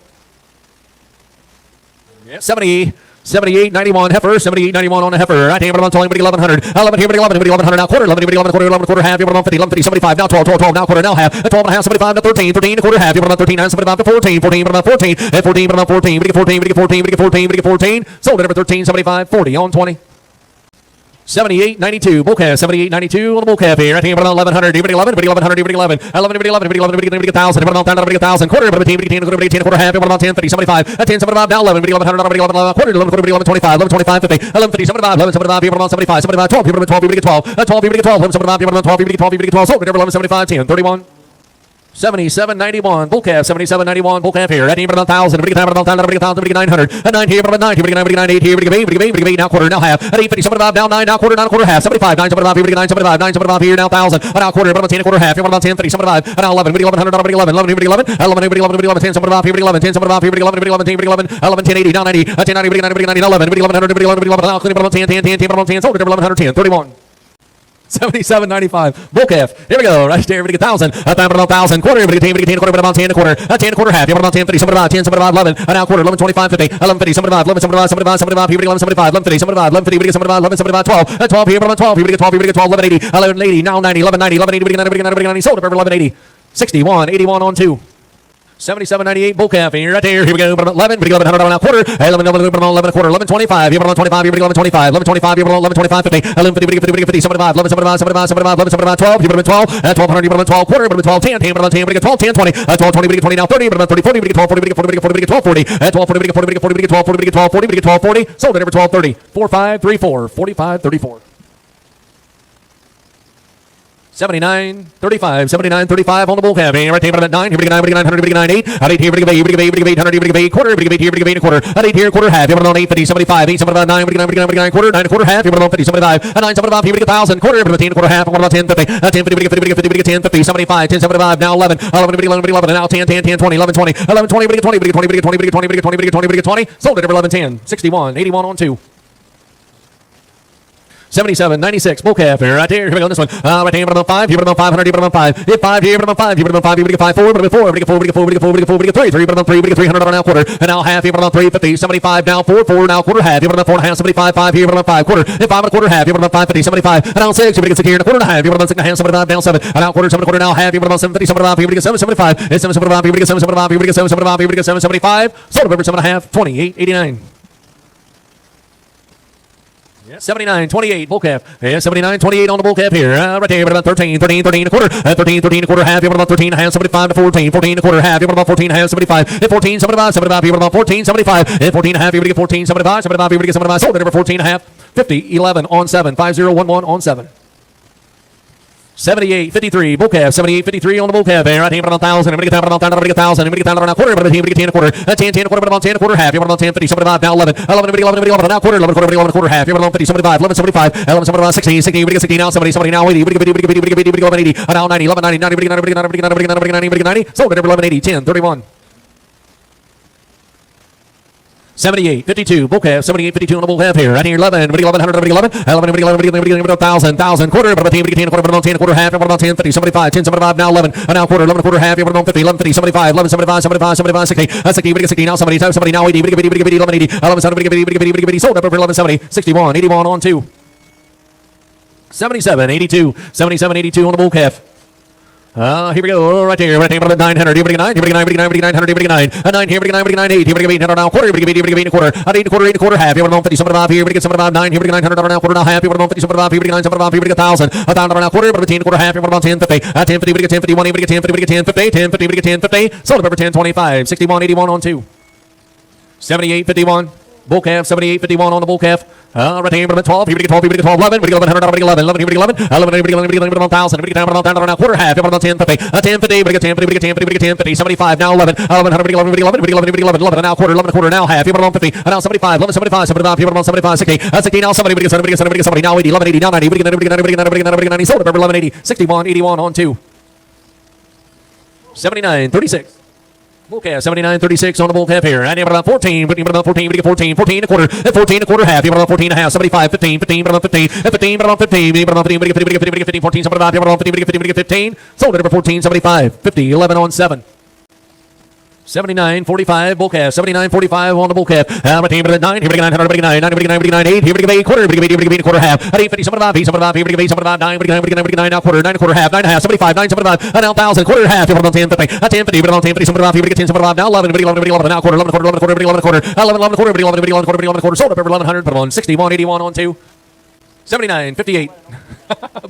Speaker 1: 70, 78, 91, heifer, 78, 91 on the heifer. Right here, 1100, 1100, 11 here, 1100 now quarter, 11 here, 11 quarter half, here, 50, 11, 50, 75, now 12, 12, 12, now quarter, now half, 12 and a half, 75, now 13, 13, quarter half, here, 13, 75 to 14, 14, 14, 14, 14, we get 14, we get 14, we get 14, we get 14, sold at number 13, 75, 40 on 20. 78, 92, bull calf, 78, 92 on the bull calf here. Right here, 1100, here, 11, 1100, here, 11, 11, 11, 11, we get 1,000, 1,000, quarter, 10, quarter half, 10, 50, 75, 10, 75, now 11, 1100, 11, quarter, 11, quarter, 11, 25, 11, 25, 50, 11, 50, 75, 11, 75, here, 75, 75, 12, here, 12, we get 12, 12, we get 12, 11, 75, here, 12, we get 12, we get 12, sold, 11, 75, 10, 31. 77, 91, bull calf, 77, 91, bull calf here. At 1,000, we get 1,000, we get 1,000, we get 900, and 9 here, 9, here, we get 9, 8 here, we get 8, we get 8, now quarter, now half, at 850, 75, now 9, now quarter, half, 75, 9, 75, here, we get 9, 75, 9, 75 here, now 1,000, and now quarter, 10, quarter half, here, 10, 50, 75, and now 11, we get 1100, we get 11, 11, here, we get 11, 11, here, we get 11, 10, 75, here, we get 11, 10, 75, here, we get 11, 11, 10, we get 11, 11, 10, 80, now 90, 10, 90, we get 90, we get 90, 11, we get 1100, we get 11, we get 11, now 10, 10, 10, 10, 10, sold at 1110, 31. 77, 95, bull calf. Here we go. Right there, we get 1,000. 1,000, quarter, we get 10, quarter, about 10 quarter. 10 quarter half. Here, about 10, 50, 75, 10, 75, 11. And now quarter, 11, 25, 50, 11, 50, 75, 11, 75, 75, 75. Here we get 11, 75, 11, 50, 75, 11, 50, we get 75, 11, 75, 12. 12 here, 12, here we get 12, here we get 12, 11, 80, 11, 80, now 90, 11, 90, 11, 80, we get 90, we get 90, we get 90, sold at 11, 80. 61, 81 on 2. 77.98 bull calf here, right there. Here we go. 11, 11, 100 on a quarter. 11, 11, 11 a quarter. 11, 25. Here, 25. Here, 11, 25. 11, 25. Here, 11, 25. 50. 11, 50, 50, 50, 75. 11, 75, 75, 75, 11, 75, 12. Here, 12. 1200. Here, 12 quarter. 12, 10. 10, 10, 10, 12, 10, 20. 12, 20, 20 now 30. 30, 40, 12, 40, 40, 40, 12, 40. 12, 40, 40, 40, 40, 12, 40, 12, 40, 12, 40. Sold it over 12, 30. 4, 5, 3, 4. 45, 34. 79, 35, 79, 35 on the bull calf. Right here, about 9. Here we go, 9, 900, 9, 8. Out 8 here, 8, 8, 8, 800, 8, quarter, 8 here, 8 a quarter. Out 8 here, quarter, half. Here, 8, 50, 75, 8, 75, 9, 9, quarter, 9 quarter, half. Here, 50, 75, 9, 75, here, 1,000, quarter, 10, quarter, half. What about 10, 50, 10, 50, 50, 50, 10, 50, 75, 10, 75, now 11, 11, 11, now 10, 10, 10, 20, 11, 20, 11, 20, 20, 20, 20, 20, 20, 20, 20, 20, sold it over 11, 10, 61, 81 on 2. 77, 96, bull calf here, right there. Here we go, this one. Right here, about 5, here about 500, here about 5. Hit 5, here about 5, here about 5, here we get 5, 4, 4, 4, 4, 3, 3, about 3, 300 on now quarter. And now half, here about 350, 75, now 4, 4, now quarter, half, here about 4 and a half, 75, 5, here about 5, quarter. Hit 5 and a quarter, half, here about 550, 75, and now 6, here we get 6 here and a quarter and a half, here about 6 and a half, 75, down 7, and now quarter, 7 and a quarter, now half, here about 750, 75, here we get 7, 75, it's 7, 75, here we get 7, 75, here we get 7, 75, here we get 7, 75, sold over 7 and a half, 28, 89. 79, 28, bull calf. Yeah, 79, 28 on the bull calf here. Right there, about 13, 13, 13 a quarter. 13, 13 a quarter, half. Here, about 13 and a half, 75 to 14. 14 a quarter, half. Here, about 14 and a half, 75. 14, 75, 75. Here, about 14, 75. 14 and a half, here we get 14, 75. 75, here we get 75. Sold it over 14 and a half, 50, 11 on 7. 5011 on 7. 78, 53, bull calf. 78, 53 on the bull calf. Right here, about 1,000. Everybody get 1,000. Everybody get 1,000. Everybody get 1,000 on a quarter. Everybody get 10 a quarter. 10, 10 a quarter. About 10 a quarter, half. Here, about 10, 50, 75. Now 11. 11, everybody 11, everybody 11. Now quarter. 11 quarter, 11 quarter, half. Here, about 50, 75. 11, 75. 11, 75. 60, 60. Everybody get 60 now. 70, 70 now 80. Everybody get 80. Now 90, 11, 90, 90. Everybody get 90. Sold it over 11, 80. 10, 31. 78, 52, bull calf, 78, 52 on the bull calf here. Right here, 11, 11, 100, 11, 11, 1,000, quarter, about 10, 10, quarter, about 10, quarter, half, about 10, 50, 75, 10, 75, now 11, now quarter, 11, quarter, half, about 50, 11, 50, 75, 11, 75, 75, 75, 60, 60, 60, now 70, 70, now 80, 11, 80, 11, 70, sold up over 11, 70, 61, 81 on 2. 77, 82, 77, 82 on the bull calf. Here we go, right there, 900, here we go 9, here we go 9, here we go 900, here we go 9, 9, here we go 9, here we go 8, here we go 800 now, quarter, here we go 8, here we go 8 a quarter, 8 a quarter, 8 a quarter, half, here we go 50, 75, here we get 75, 9, here we go 900 now, quarter now, half, here we go 50, 75, here we go 9, 75, here we go 1,000, 1,000 now, quarter, about 10 quarter, half, here we go 10, 50, 10, 50, we get 10, 51, here we get 10, 50, we get 10, 50, 10, 50, we get 10, 50, sold over 10, 25, 61, 81 on 2. 78, 51. Bull calf, 78, 51 on the bull calf. Right here, 12, here we get 12, here we get 12, 11, we get 1100, here we get 11, 11, here we get 11, 11, here we get 11, here we get 1,000, here we get 1,000 now, quarter, half, here we get 10, 50, 10, 50, we get 10, 50, we get 10, 50, we get 10, 50, 75, now 11, 1100, we get 11, we get 11, we get 11, we get 11, 11, now quarter, 11 quarter, now half, here we get 50, now 75, 11, 75, 75, here we get 75, 60, 60, now 70, we get 70, we get 70, we get 70, now 80, 11, 80, now 90, we get 90, we get 90, we get 90, we get 90, we get 90, sold over 11, 80, 61, 81 on 2. 79, 36. Bull calf, 79, 36 on the bull calf here. And about 14, but about 14, we get 14, 14 a quarter, 14 a quarter, half, about 14 and a half, 75, 15, 15, about 15, 15, about 15, about 15, we get 50, we get 50, we get 50, 14, 75, about 50, we get 50, we get 15, sold it over 14, 75, 50, 11 on 7. 79, 45, bull calf, 79, 45 on the bull calf. Right here, 9, here we go 900, here we go 9, 9, here we go 9, here we go 9, 8, here we go 8, quarter, here we go 8, here we go 8, quarter, half. 8, 50, 75, 75, here we go 8, 75, 9, here we go 9, here we go 9, now quarter, 9 quarter, half, 9 and a half, 75, 9, 75, now 1,000, quarter, half, here we go 10, 50, 10, 50, about 10, 50, 75, here we get 10, 75, now 11, here we go 11, 11, now quarter, 11 quarter, 11 quarter, 11 quarter, 11, 11 quarter, 11, 11 quarter, 11 quarter, sold up over 1,100, put on 61, 81 on 2. 79, 58.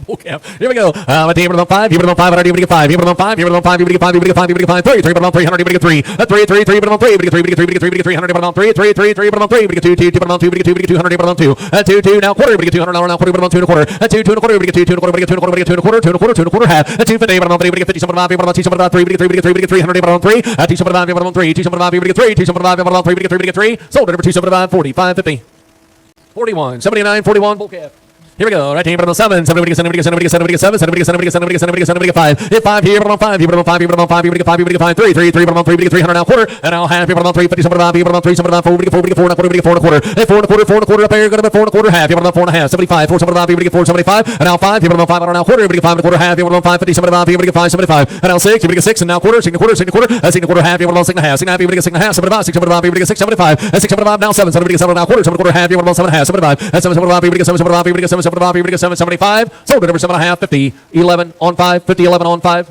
Speaker 1: Bull calf. Here we go. Right here, about 5. Here, about 500. Here we get 5. Here, about 5. Here, about 5. Here we get 5. Here we get 5. Here we get 5. 3. 3, about 300. Here we get 3. 3, 3, 3, about 3. We get 3. We get 3. We get 3. We get 300. About 3. 3, 3, 3, about 3. We get 2. 2, 2, about 2. We get 2. We get 200. About 2. 2, 2. Now quarter. We get 200. Now quarter. About 2 and a quarter. 2, 2 and a quarter. We get 2. 2 and a quarter. We get 2 and a quarter. We get 2 and a quarter. 2 and a quarter. 2 and a quarter. Half. 2, 50. About 3. We get 50. About 5. About 2. About 3. We get 3. We get 3. We get 3. We get 300. About 3. 2. About 5. About 3. 2. About 5. We get 3. 2. About 5. About 3. We get 3. We get 3. Sold it over 2. About 40. 5, 50. 41. 79, 41. Bull calf. Here we go. Right here, about 7. 7, we get 7, we get 7, we get 7, we get 7, 7, we get 7, we get 7, we get 7, we get 7, we get 5. Hit 5 here, about 5. Here, about 5. Here, about 5. Here, we get 5. Here, we get 5. 3, 3, 3, about 3. We get 300 now quarter. And now half. Here, about 3. 50, about 5. Here, about 3. About 4. We get 4. We get 4 and a quarter. We get 4 and a quarter. Hit 4 and a quarter. 4 and a quarter up here. Got about 4 and a quarter half. Here, about 4 and a half. 75. 4, 75. Here, we get 4. 75. And now 5. Here, about 5. Now quarter. We get 5 and a quarter half. Here, about 5. 50, 75. Here, we get 5. 75. And now 6. Here, we get 6. And now quarter. 6 and a quarter. 6 and a quarter. 6 and a quarter half. Here, about 6 and a half. 6 and a half. Here, we get 6 and a half. 75. 6 and a half. Here, we get 6. 75. 6 and a half. Now 7. 7. We get 7 now quarter. 7 and a quarter half. Here, about 7 and a half. 75. 7 and a half. Here, we get 7. 75. Here, we get 7. 75. Here, we get 7. 75. Sold it over 7 and a half. 50, 11 on 5. 50, 11 on 5.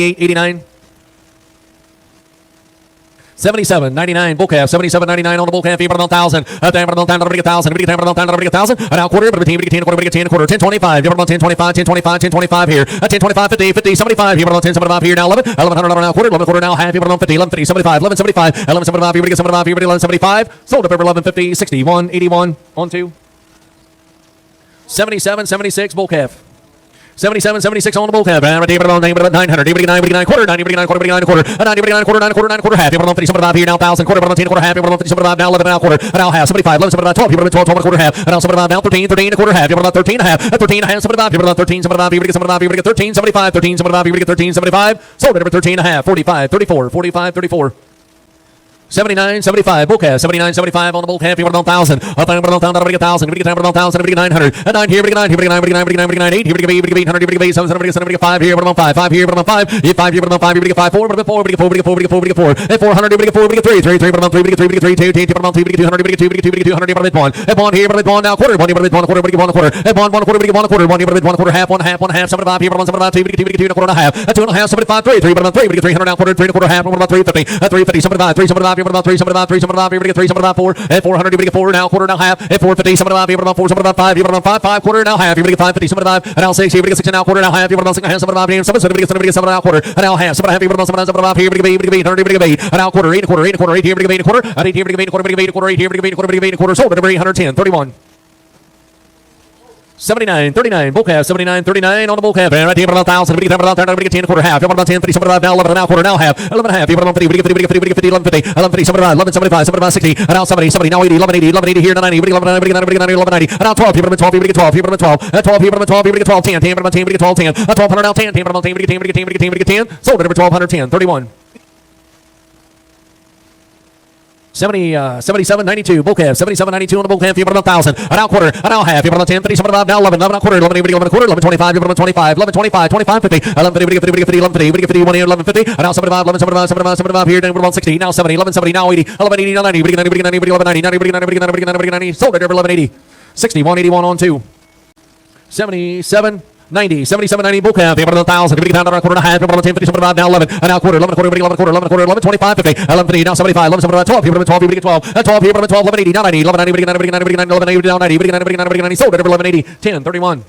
Speaker 1: 88, 89. 77, 99, bull calf, 77, 99 on the bull calf, even on 1,000, a damn on 1,000, a 1,000, a 1,000, a now quarter, but a 10, quarter, 10, quarter, 10, 25, even on 10, 25, 10, 25, 10, 25 here, a 10, 25, 50, 50, 75, even on 10, 75 here, now 11, 1100 now quarter, 11 quarter now half, even on 50, 11, 50, 75, 11, 75, 11, 75, here, 75, here, 11, 75, sold up over 11, 50, 61, 81, on 2, 77, 76, bull calf. 77, 76 on the bull calf. 900, 900, 9 quarter, 99 quarter, 99 quarter, 99 quarter, 9 quarter, 9 quarter, half. 50, 75 here now, 1,000 quarter, 10 quarter, half. 50, 75 now, 11 now quarter, now half. 75, 11, 75, 12, 12, 12 quarter, half. Now 75 now, 13, 13 quarter, half. 13 half, 13 half, 75, 13, 75, 13, 75, 13, 75, 13, 75. Sold it over 13 and a half, 45, 34, 45, 34. 79, 75, bull calf, 79, 75 on the bull calf, you want 1,000, 1,000, 1,000, 1,000, 900, 9 here, 9, 8, here, 800, 7, 5 here, 5 here, 5, 5 here, 5 here, 5, 4, 4, 400, 3, 3, 200, 200, here, now quarter, 1 quarter, half, 75 here, 75, 2 and a half, 2 and a half, 75, 3, 300 now quarter, 3 and a quarter, half, 350, 350, 75, 375, 375, 375, 4, 400, 4 now quarter, now half, 450, 75, 4, 75, 5 quarter, now half, 550, 75, and now 6, 6 now quarter, now half, 6 and a half, 75, 7 now quarter, and now half, 7 half, 75 here, 800, and now quarter, 8 quarter, 8 quarter, 8 here, 8 quarter, and 8 here, 8 quarter, 8 quarter, 8 here, 8 quarter, 8 quarter, sold at 810, 31. 79, 39, bull calf, 79, 39 on the bull calf, and right here, 1,000, 10 quarter, half, 10, 50, 75, now 11, now quarter, now half, 11 half, 50, 50, 11, 50, 75, 11, 75, 75, 60, and now 70, 70, now 80, 11, 80, 11, 80 here, 90, 11, 90, 11, 90, and now 12, 12, 12, 12, 12, 12, 10, 10, 12, 10, 1200 now 10, 10, sold it over 1,210, 31. 77.92, bull calf, 77.92 on the bull calf, you put on 1,000, an out quarter, an out half, you put on 10, 50, 75, now 11, 11 out quarter, 11, 11 quarter, 11, 25, you put on 25, 11, 25, 25, 50, 11, 50, 50, 50, 50, 11, 50, 50, 1 here, 11, 50, and now 75, 11, 75, 75, 75 here, then we're on 60, now 70, 11, 70, now 80, 11, 80, now 90, 90, 90, 90, 11, 90, 90, 90, 90, 90, 90, sold it over 11, 80, 60, 181 on 2, 77, 90, 77, 90, bull calf, you put on 1,000, you put on a quarter and a half, you put on 10, 50, 75, now 11, and now quarter, 11 quarter, 11 quarter, 11 quarter, 11, 25, 50, 11, 50, now 75, 11, 75, 12, you put on 12, you put on 12, 12, you put on 12, 11, 80, now 90, 11, 90, 90, 90, 90, 11, 80, now 90, 90, 90, sold it over 11, 80, 10, 31.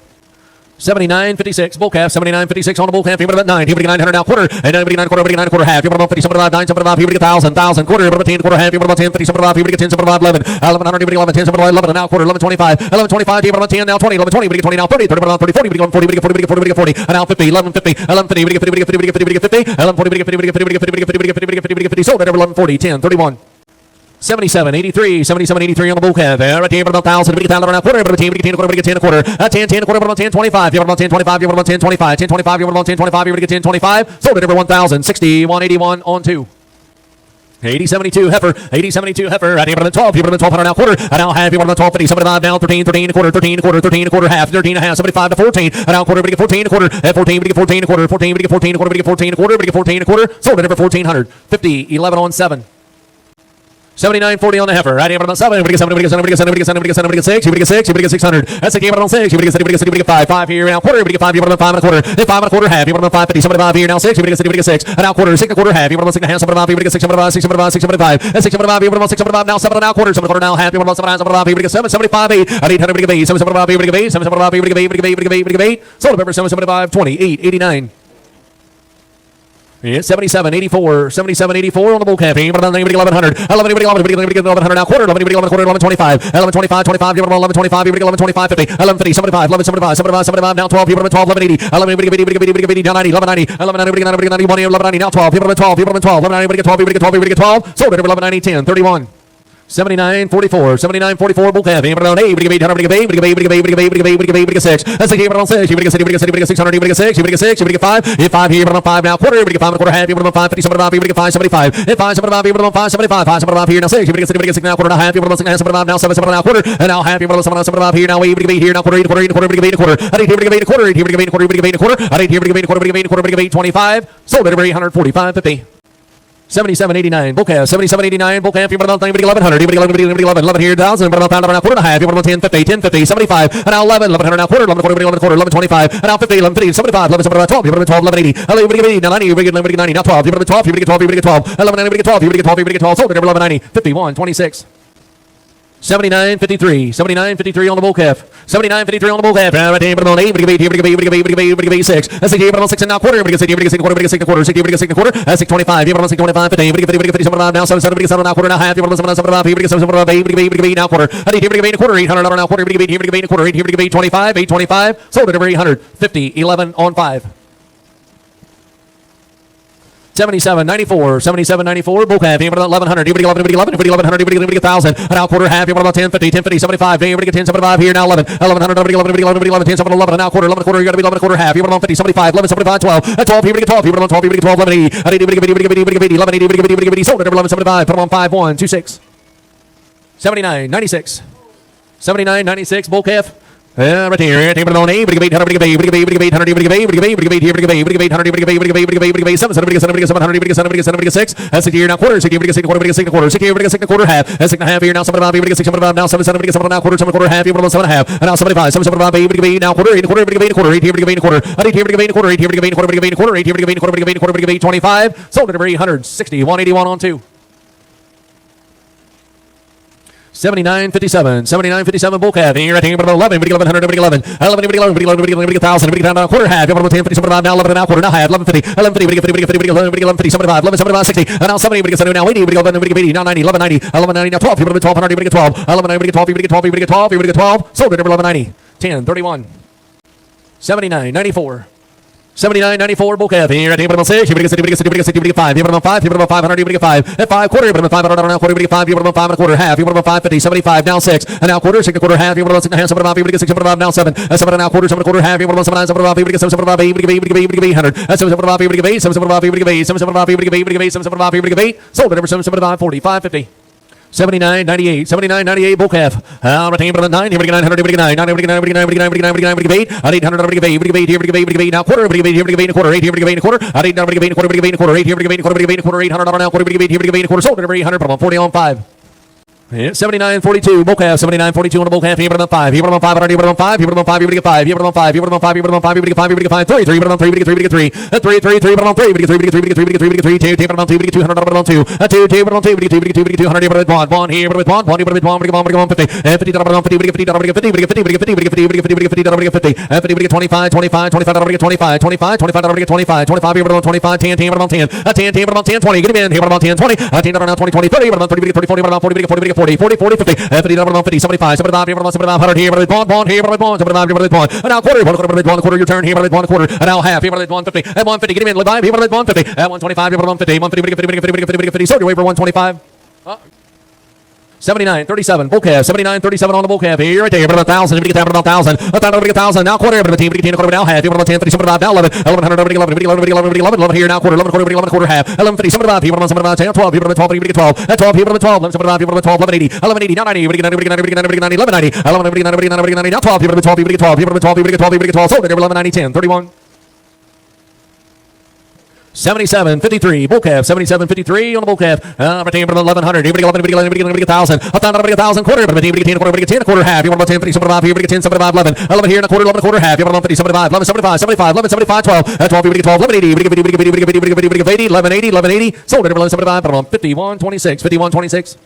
Speaker 1: 79.56, bull calf, 79.56 on the bull calf, you put about 9, you put 900 now quarter, and then 9 quarter half, you put about 50, 75, 9, 75, you put 1,000, 1,000 quarter, you put about 10 quarter half, you put about 10, 50, 75, you put 10, 75, 11, 1100, you put 11, 10, 75, 11, and now quarter, 11, 25, 11, 25, you put about 10, now 20, 11, 20, you put 20, now 30, 30, 30, 40, 40, 40, 40, 40, 40, and now 50, 11, 50, 11, 50, 50, 50, 50, 50, 50, 11, 40, 50, 50, 50, 50, 50, 50, sold it over 11, 40, 10, 31. 77.83, 77.83 on the bull calf. Right here, about 1,000. We get down around quarter, but 10, 10 quarter, 10 quarter. 10, 10 quarter, about 10, 25. You're about 10, 25. You're about 10, 25. 10, 25. You're about 10, 25. You're going to get 10, 25. Sold it over 1,000. 60, 181 on 2. 80.72 heifer, 80.72 heifer, right here about 12, you're about 1,200 now quarter, and now half, you're about 12.50, 75 down, 13, 13 quarter, 13 quarter, 13 quarter half, 13 and a half, 75 to 14, and now quarter, we get 14 quarter, 14, we get 14 quarter, 14, we get 14 quarter, we get 14 quarter, we get 14 quarter, sold it over 1,400, 50, 11 on 7. 79.40 on the heifer. Right here, about 7. We get 7. We get 7. We get 7. We get 7. We get 7. We get 6. We get 6. We get 600. That's the game on 6. We get 6. We get 6. We get 5. 5 here now. Quarter. We get 5. You put on 5 and a quarter. Then 5 and a quarter half. You put on 5.50. 75 here now. 6. We get 6. We get 6. And now quarter. 6 and a quarter half. You put on 6 and a half. 75. We get 6. 75. 6. 75. 6. 75. And 6. 75. You put on 6. 75. Now 7 and now quarter. 7 quarter now half. You put on 7 and 75. We get 7. 75. 8. And 800. We get 8. 7. 75. We get 8. 7. 75. We get 8. We get 8. We get 8. We get 8. Sold it over 7. 75. 20. 8. 89. Yeah, 77.84, 77.84 on the bull calf. You put on 1100, 1100 now quarter, 11 quarter, 11 25, 11 25, 25, you put on 11 25, you put 11 25, 50, 11 50, 75, 11 75, 75, 75, now 12, you put on 12, 11 80, 11 80, now 90, 11 90, 11 90, 91, 11 90, now 12, you put on 12, you put on 12, 11 90, 12, you get 12, you get 12, sold it over 11 90, 10, 31. 79.44, 79.44 bull calf. You put on 8, we get 800, we get 8, we get 8, we get 8, we get 8, we get 8, we get 8, we get 6. That's the game on 6. You get 6, you get 6, you get 600, you get 6, you get 6, you get 5. Hit 5 here, you put on 5 now quarter, you get 5 and a quarter half, you put on 5, 50, 75, you get 5, 75. Hit 5, 75, you put on 5, 75, 5, 75 here now 6. You get 6, you get 6 now quarter and a half, you put on 6 and 75 now 7, 7 now quarter, and now half, you put on 7, 75 here now 8, we get 8 here now quarter, 8 quarter, 8 quarter, we get 8 quarter. I did here, we get 8 quarter, 8 here, we get 8 quarter, we get 8 quarter. I did here, we get 8 quarter, we get 8 quarter, we get 8 25. Sold it over 845, 50. 77.89 bull calf, 77.89 bull calf. You put on 1100, you put 11 here, 1,000, put on pound now quarter and a half, you put on 10, 50, 10, 50, 75, and now 11, 1100 now quarter, 11 quarter, 11 quarter, 11 25, and now 50, 11 50, 75, 11 12, you put on 12, 11 80, 11 80, now 90, you get 90, now 12, you put on 12, you get 12, you get 12, 11 90, you get 12, you get 12, you get 12, sold it over 11 90, 51, 26. 79.53, 79.53 on the bull calf, 79.53 on the bull calf. Right here, put on 8, we get 8 here, we get 8, we get 8, we get 8, we get 8, 6. That's 6 here, put on 6 and now quarter, we get 6 here, we get 6 quarter, we get 6 quarter, 6 here, we get 6 quarter. That's 625, you put on 625, 50, we get 50, we get 50, 75 now 7, 7, we get 7 now quarter now half, you put on 7, 75, here we get 7, 75, 8, we get 8, we get 8 now quarter. Right here, we get 8 quarter, 800 now quarter, we get 8 here, we get 8 quarter, 8 here, we get 8 25, 8 25. Sold it over 800, 50, 11 on 5. 77.94, 77.94 bull calf. You put on 1100, you put 11, you put 11, you put 1100, you put 1,000, and now quarter half, you put about 10, 50, 10, 50, 75, you get 10, 75 here, now 11, 1100, 11, 11, 11, 10, 7, 11, and now quarter, 11 quarter, you got to be 11 quarter half, you put on 50, 75, 11, 75, 12, 12, here we get 12, you put on 12, you get 12, 11, 80, 11, 80, sold it over 11, 75, put on 5, 1, 2, 6. 79, 96, 79, 96 bull calf. Right here, put it on 8, we get 800, we get 8, we get 8, we get 800, we get 8, we get 8, we get 8 here, we get 8, we get 800, we get 8, we get 8, we get 8, we get 8, 7, 7, we get 7, we get 700, we get 7, we get 7, we get 6. That's 6 here now quarter, 6 here, we get 6 quarter, we get 6 quarter, 6 here, we get 6 quarter half. That's 6 and a half here now 75, we get 6 75 now 7, 7, we get 7 now quarter, 7 quarter half, you put on 7 and a half, and now 75, 7, 75, 8, we get 8 now quarter, 8 quarter, we get 8 quarter, 8 here, we get 8 quarter, 8 here, we get 8 quarter, 8 here, we get 8 quarter, we get 8 quarter, 8 here, we get 8 quarter, we get 8 quarter, we get 8 25. Sold it over 800, 60, 181 on 2. 79.57, 79.57 bull calf. Here, right here, put on 11, we get 1100, we get 11, 11, we get 11, we get 11, we get 11, we get 1,000, we get down now quarter half, you put on 10, 50, 75, now 11, now quarter, now half, 11, 50, 11, 50, we get 50, we get 50, we get 11, we get 11, 50, 75, 11, 75, 60, and now 70, we get 70, now 80, we get 11, we get 80, now 90, 11, 90, 11, 90, now 12, you put on 1200, we get 12, 11, 90, we get 12, we get 12, we get 12, we get 12, sold it over 11, 90, 10, 31, 79, 94. 79.94 bull calf. Here, put on 6, you get 60, you get 60, you get 60, you get 5, you put on 5, you put on 500, you get 5, at 5 quarter, you put on 500, now quarter, you get 5, you put on 5 and a quarter half, you put on 550, 75, now 6, and now quarter, 6 and a quarter half, you put on 6 and a half, 75, you get 6, 75, now 7, 7 and now quarter, 7 and a quarter half, you put on 7, 9, 75, you get 7, 75, 8, you get 8, you get 8, you get 800, 7, 75, you get 8, 7, 75, you get 8, 7, 75, you get 8, 7, 75, you get 8, you get 8, 7, 75, you get 8, sold it over 7, 75, 40, 550. 79, 98, 79, 98, bull calf. Retain for the 9, here we go 900, here we go 9, 9, here we go 9, here we go 9, here we go 9, here we go 9, here we go 8, 800, here we go 8, here we go 8, here we go 8, here we go 8, now quarter, here we go 8, here we go 8, quarter, 8, here we go 8, quarter, 8, here we go 8, quarter, here we go 8, quarter, 8, here we go 8, quarter, here we go 8, quarter, 800 now, quarter, here we go 8, here we go 8, quarter, sold at over 800, but 40 on 5. Yeah, 79.42, bull calf, 79.42 on the bull calf, here on 5, here on 5, here on 5, here on 5, here on 5, here on 5, here on 5, here on 5, here on 5, here on 5, here on 5, 3, 3, on 3, 3, 3, 3, 3, 3, 3, 3, on 3, 3, 3, 3, 3, 3, 3, 3, 3, 2, on 2, 200 on 2, 2, 2, on 2, 2, 200, here with 1, here with 1, 1, here with 1, 50, 50 on 50, 50, 50, 50, 50, 50, 50, 50, 50, 25, 25, 25, 25, 25, 25, 25, 25, here on 25, 10, 10, on 10, 10, 10, on 10, 20, get him in, here on 10, 20, 10 on 20, 20, 30, on 30, 30, 40, on 40, 40, 40, 40, 40, 50, 50, 50, 75, 75, here, 75, here, with bond, here, with bond, 75, here, with bond, and now quarter, quarter, your turn, here, with 1 quarter, and now half, here, with 150, at 150, get him in, live 5, here, with 150, at 125, here, with 150, 150, 50, sold your way for 125. 79, 37, bull calf, 79, 37 on the bull calf, here, right there, about 1,000, if you get about 1,000, 1,000, now quarter, but the team, 10, quarter, now half, here, 10, 50, 75, now 11, 1100, 11 here, now quarter, 11 quarter, half, 1150, 75, here, 75, 10, 12, here, 12, here, 12, 12, here, 12, 75, here, 12, 1180, 1180, now 90, 1190, 1190, now 12, here, 12, here, 12, here, 12, here, 12, here, 12, sold it, 1190, 10, 31. 77, 53, bull calf, 77, 53 on the bull calf. Retain for 1100, here we go, 11, 1,000, 1,000, quarter, but 10, quarter, half, you want 10, 50, 75, here we go 10, 75, 11, 11 here, and a quarter, 11, quarter, half, you want 50, 75, 11, 75, 75, 11, 75, 12, 12, here we go 12, 11, 80, 11, 80, 11, 80, sold it, 11, 75, but on 51, 26, 51, 26.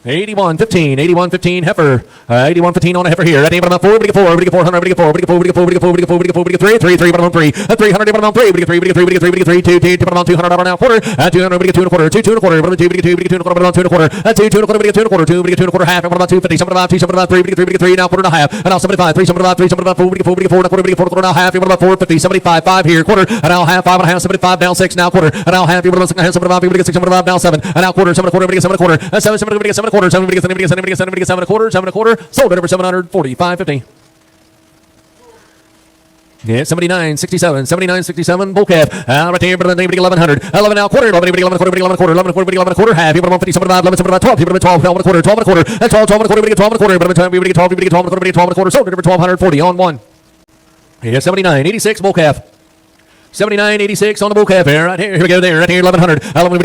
Speaker 1: 81, 15, 81, 15, heifer, 81, 15 on a heifer here. That ain't about 4, we get 4, we get 400, we get 4, we get 4, we get 4, we get 4, we get 4, we get 4, we get 3, 3, 3, but on 3, 300, but on 3, we get 3, we get 3, we get 3, we get 3, 2, 2, but on 200 now quarter, 200, we get 2 and a quarter, 2, 2 and a quarter, 2, we get 2, we get 2 and a quarter, but on 2 and a quarter, 2, 2 and a quarter, we get 2 and a quarter, 2, we get 2 and a quarter, half, and what about 250, 75, 2, 75, 3, we get 3, we get 3, now quarter and a half, and now 75, 3, 75, 3, 75, 4, we get 4, we get 4, and a quarter, we get 4, quarter, now half, and what about 450, 75, 5 here, quarter, and now half, 5 and a half, 75, down 6, now quarter, and now half, you want 6 and a half, 75, we get 6, 75, down 7, and now quarter, 7 and a quarter, we get 7 and a quarter, 7, 7, we get 7 and a quarter, 7, we get 7, we get 7, we get 7, we get 7 and a quarter, 7 and a quarter, sold it over 745, 50. Yeah, 79, 67, 79, 67, bull calf. Right here, but then 1100. 11 now, quarter, 11, 11 quarter, 11 quarter, 11 quarter, 11 quarter, half. Here, 150, 75, 11, 75, 12. Here, 12, 12 and a quarter, 12 and a quarter. 12, 12 and a quarter, we get 12 and a quarter. But by the time we get 12, we get 12 and a quarter, we get 12 and a quarter. Sold it over 1240 on 1. Yeah, 79, 86, bull calf. 79, 86 on the bull calf here. Right here we go there. Right here, 1100. 11,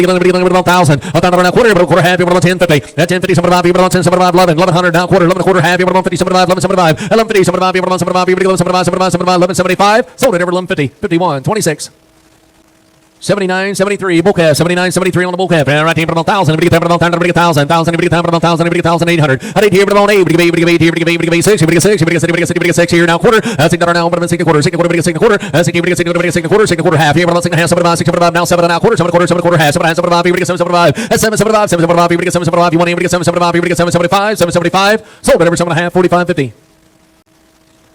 Speaker 1: 1,000. 1,000 now quarter, quarter half. Here, 10, 50. 10, 50, 75. Here, 10, 75, 11. 1100 now quarter, 11 quarter half. Here, 50, 75, 11, 75. 11, 50, 75. Here, 75. Here, 75, 75, 75, 11, 75. Sold it over 11, 50. 51, 26. 79, 73, bull calf, 79, 73 on the bull calf. Right here, 1,000. We get 1,000, we get 1,000, 1,000, we get 1,000, we get 1,800. I did here, but on 8, we get 8, we get 8, here, we get 8, we get 6, we get 6, we get 6, we get 6, we get 6 here now quarter. That's it now, but I'm second quarter, second quarter, we get second quarter. That's it, we get second quarter, we get second quarter, second quarter half. Here, but I'm second half, 75, 65, now 7 now quarter, 7 quarter, 7 quarter half, 7 75, here we get 775. That's 775, 775, here we get 775. You want to get 775, here we get 775, 775. Sold it over 7.5, 45, 50.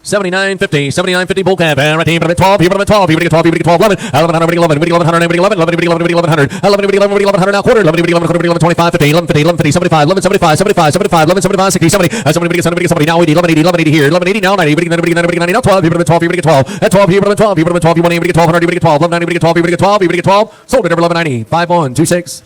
Speaker 1: 79, 50, 79, 50, bull calf, right here, 12, here, 12, here, 12, here, 12, 11, 1100, 11, 1100, 11, 11, 11, 1100, 11, 1100 now quarter, 11, 11, 25, 50, 11, 50, 11, 50, 75, 11, 75, 75, 75, 11, 75, 60, 70, 70, 70, 70, now 80, 11, 80, 11, 80 here, 11, 80 now 90, 90, now 12, here, 12, here, 12, at 12, here, 12, here, 12, you want to get 1200, you get 12, 1190, you get 12, you get 12, you get 12, sold it over 1190, 5126.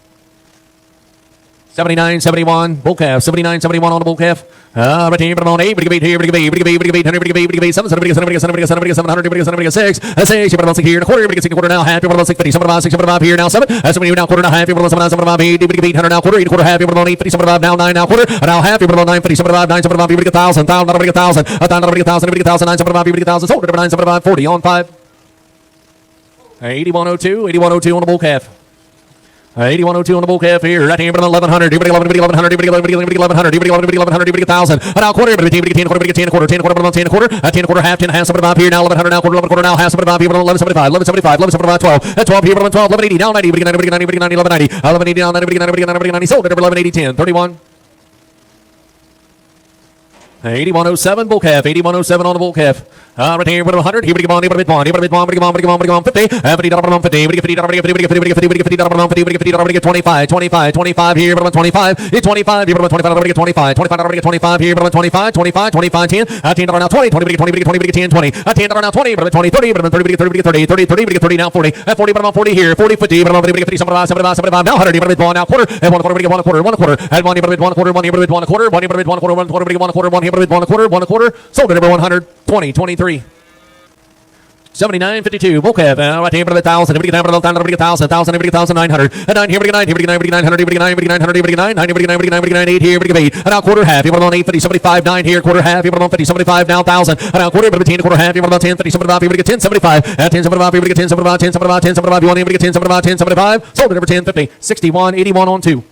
Speaker 1: 79, 71, bull calf, 79, 71 on the bull calf. Right here, but on 8, we get 8 here, we get 8, we get 8, we get 800, we get 8, 7, 7, 7, 7, 7, 7, 700, we get 7, we get 6, that's 6, but on 6 here, and a quarter, we get 6 quarter now, half, we're on 6, 50, 75, 6, 75 here, now 7, that's 7 now, quarter now, half, we're on 7, 75, 8, we get 800 now, quarter, 8, quarter, half, we're on 8, 50, 75, now 9, now quarter, now half, we're on 9, 50, 75, 9, 75, we get 1,000, 1,000, we get 1,000, 1,000, we get 1,000, we get 1,000, 9, 75, we get 1,000, sold it over 9, 75, 40 on 5. 8102, 8102 on the bull calf. 8102 on the bull calf here. Right here, but 1100. Here, 1100. Here, 1100. Here, 1100. Here, 1100. Here, 1,000. Now quarter, but 10 quarter, 10 quarter, 10 quarter, 10 quarter, 10 quarter, half, 10 half, 75 here. Now 1100. Now quarter, 11 quarter, now half, 75 here. 1175, 1175, 1175, 12. 12 here, 12, 1180. Now 90. 90, 90, 90, 1190. 1180 now 90, 90, 90, 90. Sold it over 1180, 10, 31. 8107 bull calf. 8107 on the bull calf. Right here, 100. Here we go on. Here we go on. Here we go on. Here we go on. Here we go on. Here we go on. 50. $50 on 50. We get $50. We get $50. We get $50. We get $50. We get $50 on 50. We get $50. We get 25. 25. 25 here. We get 25. It's 25. Here we go 25. We get 25. 25. We get 25 here. We go 25. 25. 25. 10. $10 now 20. 20. We get 20. We get 20. We get 10. 20. $10 now 20. We get 20. 30. We get 30. We get 30. We get 30. 30. 30. We get 30 now 40. 40. But I'm 40 here. 40. 50. But I'm 50. We get 50. 75. 75. 75 now 100. We get 1 now quarter. And 1 quarter. We get 1 quarter. 1 quarter. And 1 here. We get 1 quarter. 1 here. We get 1 quarter. 1 here. We get 1 quarter. 1 quarter. We get 1 quarter. 1 here. We get 1 quarter. 1 quarter. Sold at number 100. 20. 23. 79.52 bull calf. Right here, 1,000. Here we get 1,000. Here we get 1,000. 1,000. Here we get 1,900. And 9 here we get 9. Here we get 9. Here we get 900. Here we get 9. Here we get 900. Here we get 9. 9 here we get 9. Here we get 9. Here we get 9. 8 here. We get 8. And now quarter half. Here we get 850. 75. 9 here. Quarter half. Here we get 50. 75. Now 1,000. And now quarter. Here we get 10. Quarter half. Here we get 10. 50. 75. Here we get 10. 75. 10. 75. Here we get 10. 75. 10. 75. 10. 75. You want here we get 10. 75. 10. 75. Sold at number 10. 50. 61.81 on 2.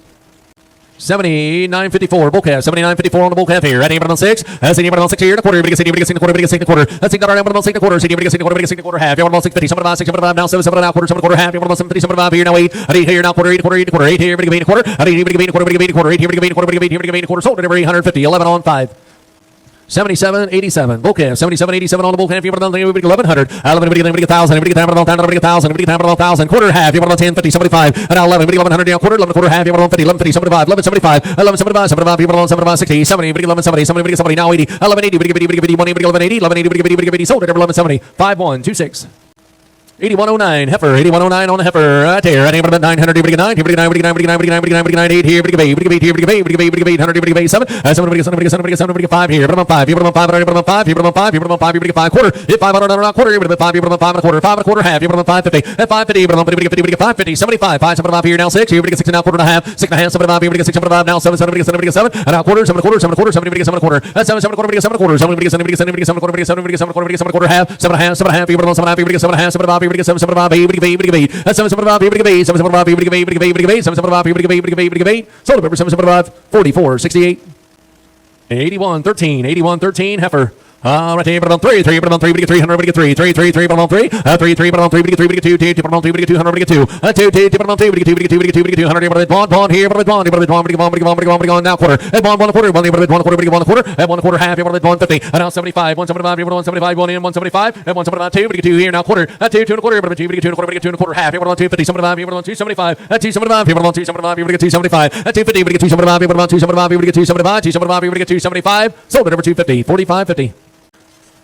Speaker 1: 79.54 bull calf. 79.54 on the bull calf here. Right here, on 6. That's in on 6 here. The quarter. We get 60. We get 60. Quarter. We get 60. Quarter. That's $6 on 6 quarter. 60. We get 60. Quarter. We get 60. Quarter half. You're on 650. 75. 675 now 7. 7 now quarter. 7 quarter half. You're on 750. 75 here now 8. 8 here now quarter. 8 quarter. 8 quarter. 8 here. We get 8 quarter. 8 here. We get 8 quarter. We get 8 quarter. 8 here. We get 8 quarter. We get 8 here. We get 8 quarter. Sold at number 850. 11 on 5. 77.87 bull calf. 77.87 on the bull calf. You want 1100. 11 we get 1,000. We get 1,000. We get 1,000. We get 1,000. Quarter half. You want 10, 50, 75. And now 11. We get 1,100 now quarter. 11 quarter half. You want 50, 11, 50, 75. 11, 75. 11, 75. 75. You want 75, 60, 70. We get 11, 70. 70. We get 70 now 80. 11, 80. We get 80. We get 80. 1, we get 11, 80. 11, 80. We get 80. Sold at number 11, 70. 5, 1, 2, 6. 8109 heifer. 8109 on the heifer. Right here. Right here. 900. We get 9. Here we get 9. We get 9. We get 9. We get 9. We get 9. We get 9. 8 here. We get 8. We get 8 here. We get 8. We get 8. We get 800. We get 8. 7. 7. We get 7. We get 7. We get 7. We get 5 here. But I'm 5. Here. But I'm 5. Here. But I'm 5. Here. But I'm 5. Here. But I'm 5. Here. We get 5 quarter. Hit 500 on a quarter. Here. But 5. Here. But I'm 5 and a quarter. 5 and a quarter half. Here. But I'm 550. At 550. But I'm 50. We get 50. We get 550. 75. 5. 75 here now 6. Here. We get 6 now quarter and a half. 6 and a half. 75 here. We get 6. 75 now 7. 7. We get 7. We get 7. And now quarter. 7 quarter. 7 quarter. 7. We get 7 quarter. That's 7. 7 quarter. We get 7 quarter. 7. We get 7. We get 7. We get 7 quarter. We get 7. We get 7 quarter. We get 7 quarter half. 7 and a half. 7 and a half. Here. But I'm 7 and a half. Here. We get 7 and a half. 7 and a half. Here. We get 7. 7 and a half. Here. We get 8. We get 8. That's 775 here. We get 8. 775 here. We get 8. We get 8. We get 8. 775 here. We get 8. We get 8. We get 8. Sold at 775. 44. 68. 8113. 8113 heifer. Right here, but on 3, 3, but on 3, we get 300, we get 3, 3, 3, 3, but on 3, 3, 3, but on 3, we get 3, we get 2, 2, but on 2, we get 200, we get 2, 2, 2, but on 2, we get 2, we get 2, we get 2, we get 200, but bond here, but bond, but bond, but now quarter, and bond 1 quarter, 1 quarter, we get 1 quarter, and 1 quarter half, but bond 50, and now 75, 175, 175, 1 in 175, and 175, 2, we get 2 here now quarter, 2, 2 and a quarter, but 2, we get 2 and a quarter, we get 2 and a quarter half, but on 250, 75, but on 275, 275, but on 275, we get 275, 250, we get 275, but on 275, we get 275, 275, we get 275, sold at number 250, 4550.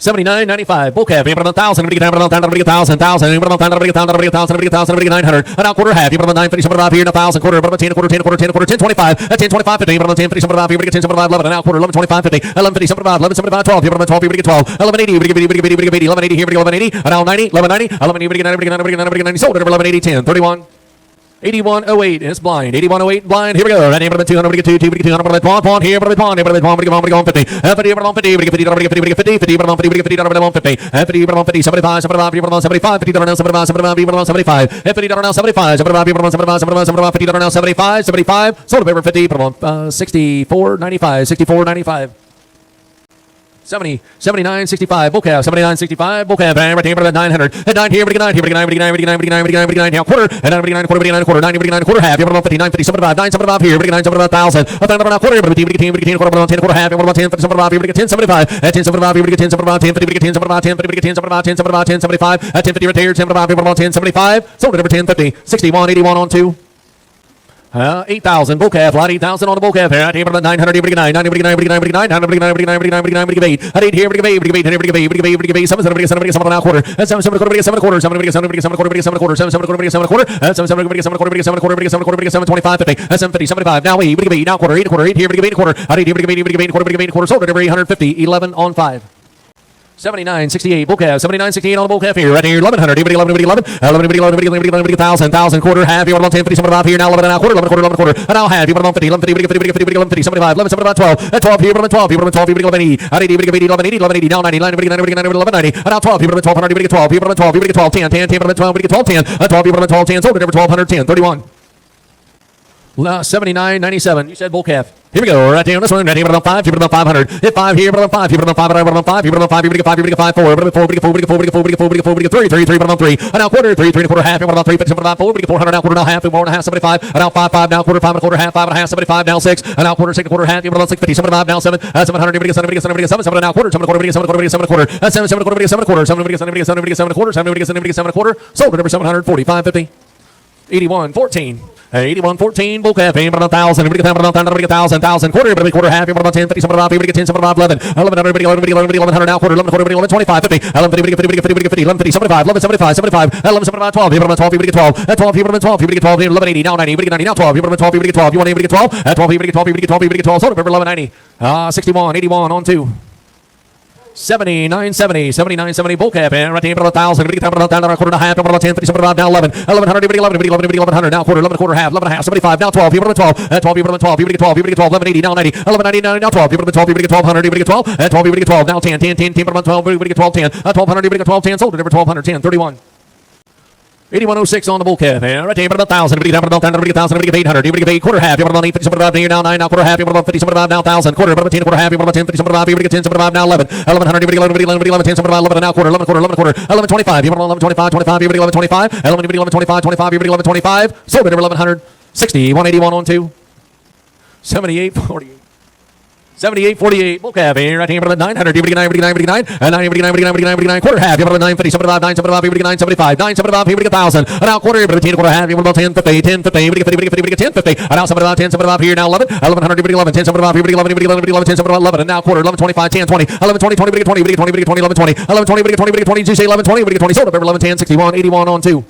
Speaker 1: 79.95 bull calf. We get 1,000. We get 1,000. We get 1,000. 1,000. We get 1,000. We get 1,000. We get 1,000. We get 1,000. We get 900. And now quarter half. You get 950. 75 here. 1,000 quarter. 10 quarter. 10 quarter. 10 quarter. 10 25. 10 25 50. You get 10 50. 75 here. We get 10 75. 11. And now quarter. 11 25 50. 11 50. 75. 11 75. 12. You get 12 here. We get 12. 11 80. We get 80. We get 80. We get 80. 11 80 here. We get 11 80. And now 90. 11 90. 11 80. We get 90. We get 90. We get 90. We get 90. Sold at 11 80 10. 31. 8108 and it's blind. 8108 blind. Here we go. Right here, 200. We get 2. We get 200. We get pawn here. We get pawn. We get pawn. We get 50. 50. We get 50. We get 50. We get 50. 50. We get 50. We get 50. 50. We get 50. 75. 75. We get 75. 50 now 75. 75. We get 75. 50 now 75. 75. We get 75. 75. 50 now 75. 75. Sold over 50. Put them on 64.95. 64.95. 70, 79, 65, bull calf, 79, 65, bull calf, right here, 900, and 9 here, we get 9 here, we get 9, we get 9, we get 9, we get 9, we get 9, we get 9, now quarter, and 9, we get 9 quarter, we get 9 quarter, 9, we get 9 quarter half, you have 50, 9, 50, 75, 9, 75 here, we get 9, 75, 1,000, a thousand now quarter, we get 10, we get 10 quarter, 10 quarter half, you have 10, 50, 75 here, we get 10, 75, 10, 75 here, we get 10, 75, 10, 50, we get 10, 75, 10, 50, we get 10, 75, 10, 75, 10, 75, 10, 50 right here, 10, 75, 10, 75, sold at number 10, 50, 61, 81 on 2. 8,000 bull calf, lot 8,000 on the bull calf here. Right here, 900, we get 9, 9, we get 9, we get 9, we get 9, 900, we get 9, we get 9, we get 9, we get 9, we get 8. At 8 here, we get 8, we get 8, we get 8, we get 8, we get 8, we get 8, 7, 7, we get 7, we get 7, we get 7 now quarter. 7, 7 quarter, we get 7 quarter, 7, we get 7, we get 7 quarter, we get 7 quarter, 7, 7 quarter, we get 7 quarter, 7, 7 we get 7 quarter, we get 7 quarter, we get 7 quarter, we get 7 quarter, we get 7, 25, 50. 7, 50, 75. Now 8, we get 8 now quarter, 8 quarter, 8 here, we get 8 quarter. At 8 here, we get 8, we get 8 quarter, we get 8 quarter, sold at every 150, 11 on 5. 79, 68, bull calf, 79, 68 on the bull calf here, right here, 1100, here, 11, 11, 11, 11, 11, 1,000, 1,000 quarter, half, you want 10, 50, 75 here, now 11 now quarter, 11 quarter, 11 quarter, and now half, you want 50, 11, 50, 50, 50, 50, 50, 75, 11, 75, 12, 12 here, 12, here, 12, here, 11, 80, at 80, we get 80, 11, 80, 11, 80, now 90, 90, 90, 90, 11, 90, and now 12, here, 1200, we get 12, here, 12, here, we get 12, 10, 10, 10, 12, we get 12, 10, 12, here, 12, 10, sold at over 1200, 10, 31. 79.97. You said bull calf. Here we go. Right here on this one. Right here, about 5. Here, about 500. Hit 5 here, about 5. Here, about 5. About 5. Here, about 5. Here, about 5. Here, about 5. 4. About 4. 3. 3. About 3. Now quarter. 3. 3 quarter half. About 3. About 4. 400. Now quarter. Now half. 4 and a half. 75. Now 5. 5. Now quarter. 5 and a quarter. Half. 5 and a half. 75. Now 6. Now quarter. 6 quarter. Half. About 650. 75. Now 7. 700. 7. Now quarter. 7 quarter. 7 quarter. 7 quarter. 7 quarter. 7 quarter. 7 quarter. 7 quarter. 7 quarter. Sold at number 740. 550. 81.14. 81.14. Bull calf. About 1,000. About 1,000. 1,000. Quarter. Quarter. Half. About 10. 50. 75. 10. 75. 11. 1100. Now quarter. 11 quarter. 11. 25. 50. 11 50. 50. 11 50. 75. 11 75. 75. 11 75. 12. 12. 12. 12. 12. 12. 11 80. Now 90. 90. Now 12. 12. 12. You want 12? 12. 12. 12. Sold at 1190. 61. 81 on 2. 79.70. 79.70. Bull calf. Right here, about 1,000. About 1,000. Quarter and a half. About 10. 50. 75. Now 11. 1100. 1100. Now quarter. 11 quarter. Half. 11 and a half. 75. Now 12. 12. 12. 12. 12. 1180. Now 90. 1190. Now 12. 12. 1200. 12. 12. Now 10. 10. 10. 12. 12. 10. 1200. 12. 10. Sold at 1200. 10. 31. 81.06 on the bull calf. Right here, about 1,000. About 1,000. 800. Quarter half. About 8. 50. 75. Now 9. Now quarter half. About 50. 75. Now 1,000. Quarter. About 10. Quarter half. About 10. 50. 75. 10. 75. Now 11. 1100. 11. 10. 75. 11. Now quarter. 11 quarter. 11 quarter. 11 25. 11 25. 25. 11 25. 11 25. 25. 11 25. Sold at 1100. 60. 181 on 2. 78.48. 78.48. Bull calf. Right here, about 900. 99. 99. Quarter half. About 950. 75. 975. 975. 975. 1,000. Now quarter. About 10 quarter half. About 10. 50. 10. 50. 10. 50. Now 75. 10. 75. Here now 11. 1100. 11. 10. 75. 11. 10. 75. 11. Now quarter. 11 25. 10. 20. 11 20. 20. 20. 20. 20. 11 20. 11 20. 20. 20. You say 11 20. 20. Sold up 11 10. 61. 81 on 2.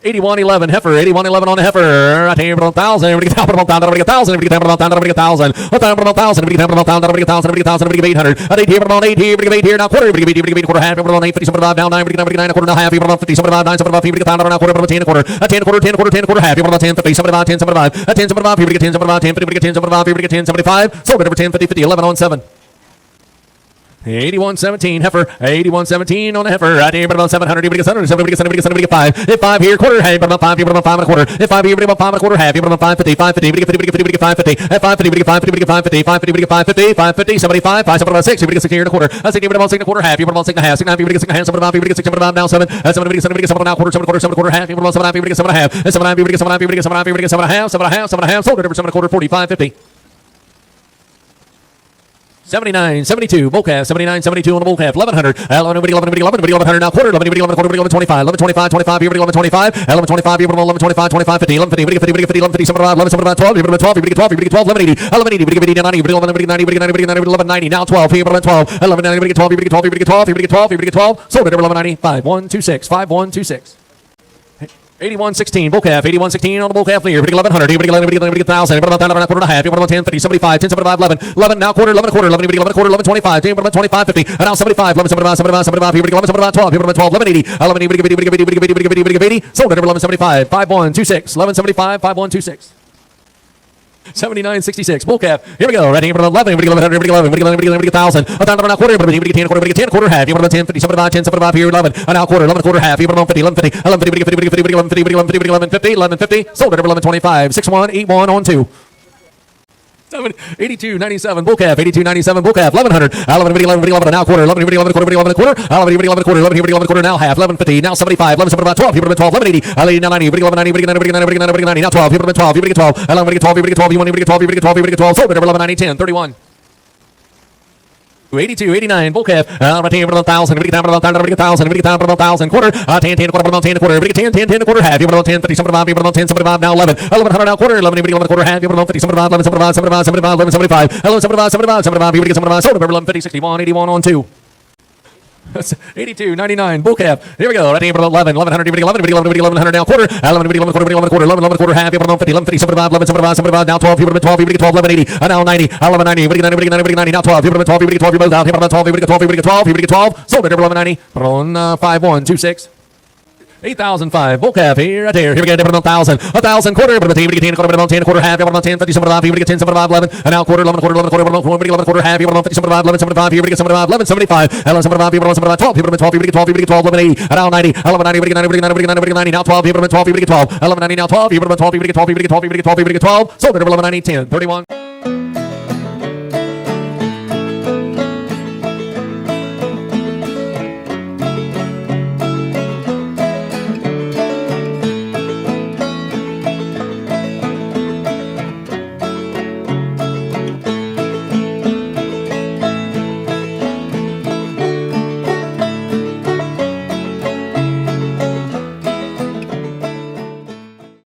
Speaker 1: 81.11 heifer. 81.11 on the heifer. Right here, about 1,000. We get down about 1,000. We get 1,000. We get down about 1,000. We get 1,000. We get down about 1,000. We get down about 1,000. We get 1,000. We get 1,000. We get 800. At 8 here, about 8 here. We get 8 here. Now quarter. We get quarter half. About 8 50. 75 down 9. We get 9. Quarter now half. About 50. 75 9. 75. We get down now quarter. About 10 quarter. 10 quarter. 10 quarter. 10 quarter half. About 10 50. 75 10 75. 10 75. We get 10 75. 10 50. We get 10 75. We get 10 75. Sold at over 10 50 50. 11 on 7. 81.17 heifer. 81.17 on the heifer. Right here, about 700. We get 700. 700. We get 5. Hit 5 here. Quarter. Hey, about 5 here. About 5 and a quarter. Hit 5 here. About 5 and a quarter. Half. About 550. 550. We get 50. We get 50. We get 550. At 550. We get 550. We get 550. 550. We get 550. 550. 75. 5. About 6. We get 6 here and a quarter. That's 6 about 6 and a quarter. Half. About 6 and a half. 6 and a half. We get 6 and a half. 7 about. We get 6 and about now 7. 7. We get 7. We get 7 now quarter. 7 quarter. 7 quarter. Half. About 7 and a half. We get 7 and a half. 7 and a half. We get 7 and a half. We get 7 and a half. We get 7 and a half. 7 and a half. 7 and a half. Sold at over 7 and a quarter. 45 50. 79, 72, bull calf, 79, 72 on the bull calf, 1100, 1100 now quarter, 11 25, 11 25, 25, 11 25, 11 25, 11 25, 25, 50, 11 50, 50, 50, 11 50, 75, 11 75, 12, 12, 12, 12, 11 80, 11 80, 90, 11 90, now 12, 11 12, 11 90, 12, 12, 12, sold at 11 90, 5126, 5126. 81.16 bull calf, 81.16 on the bull calf here. 1100, 1,000, about 1,000, quarter and a half, about 10, 50, 75, 10, 75, 11, 11 now quarter, 11 quarter, 11 quarter, 11 25, 10, 25, 50, and now 75, 11, 75, 75, 75, 11, 75, 12, 12, 11 80, 11 80, sold at 11 75, 5126, 11 75, 5126. 79.66 bull calf. Here we go. Right here, 11. We get 1100. We get 11. We get 11. We get 1,000. A down now quarter. We get 10 quarter. We get 10 quarter half. You want 10 50. 75 10 75 here 11. And now quarter. 11 quarter half. You want 50. 11 50. 11 50. We get 50. We get 50. We get 11 50. We get 11 50. We get 11 50. 11 50. Sold at 11 25. 61 81 on 2. 82 97 bull calf. 82 97 bull calf. 1100. 11 11 now quarter. 11 11 quarter. 11 quarter. 11 11 quarter. 11 11 quarter now half. 11 50 now 75. 11 75 12. 12 11 80. 11 now 90. 11 90. 90 90 now 12. 12 you get 12. 11 get 12. You get 12. You want to get 12. You get 12. You get 12. Sold at 11 90 10 31. 82, 89, bull calf. Right here, 1,000. We get down about 1,000. We get 1,000. We get down about 1,000. Quarter. 10, 10, quarter, 10 quarter. We get 10, 10, 10 quarter half. You about 10, 50, 75. You about 10, 75 now 11. 1100 now quarter. 11, 11 quarter half. You about 50, 75, 11, 75, 75, 75, 11, 75. 11, 75, 75, 75. You get 75. Sold at 11 50, 61, 81 on 2. 82, 99, bull calf. Here we go. Right here, 11, 1100, 11, 1100 now quarter. 11, 11 quarter, 11 quarter, 11 quarter half. 11 50, 11 50, 75, 11 75, 75 now 12. 12, 12, 11 80. Now 90, 11 90, 90 now 12. 12, 12, 12, you both out. 12, 12, 12, 12. Sold at 11 90. 5126. 8,005. Bull calf here, right here. Here we go. 1,000. 1,000 quarter. 10, quarter, 10, quarter half. 10, 50, 75. Here we get 10, 75, 11. And now quarter, 11, quarter, 11, quarter, 11, quarter half. 50, 75, 11, 75. Here we get 75, 11, 75. 11, 75. 75, 12. Here we get 12. Here we get 12. Here we get 12. 11, 80. And now 90. 11, 90. Here we get 90. Here we get 90. Here we get 90. Now 12. Here we get 12. Here we get 12. 11, 90. Now 12. Here we get 12. Here we get 12. Here we get 12. Here we get 12. Sold at 11, 90, 10, 31.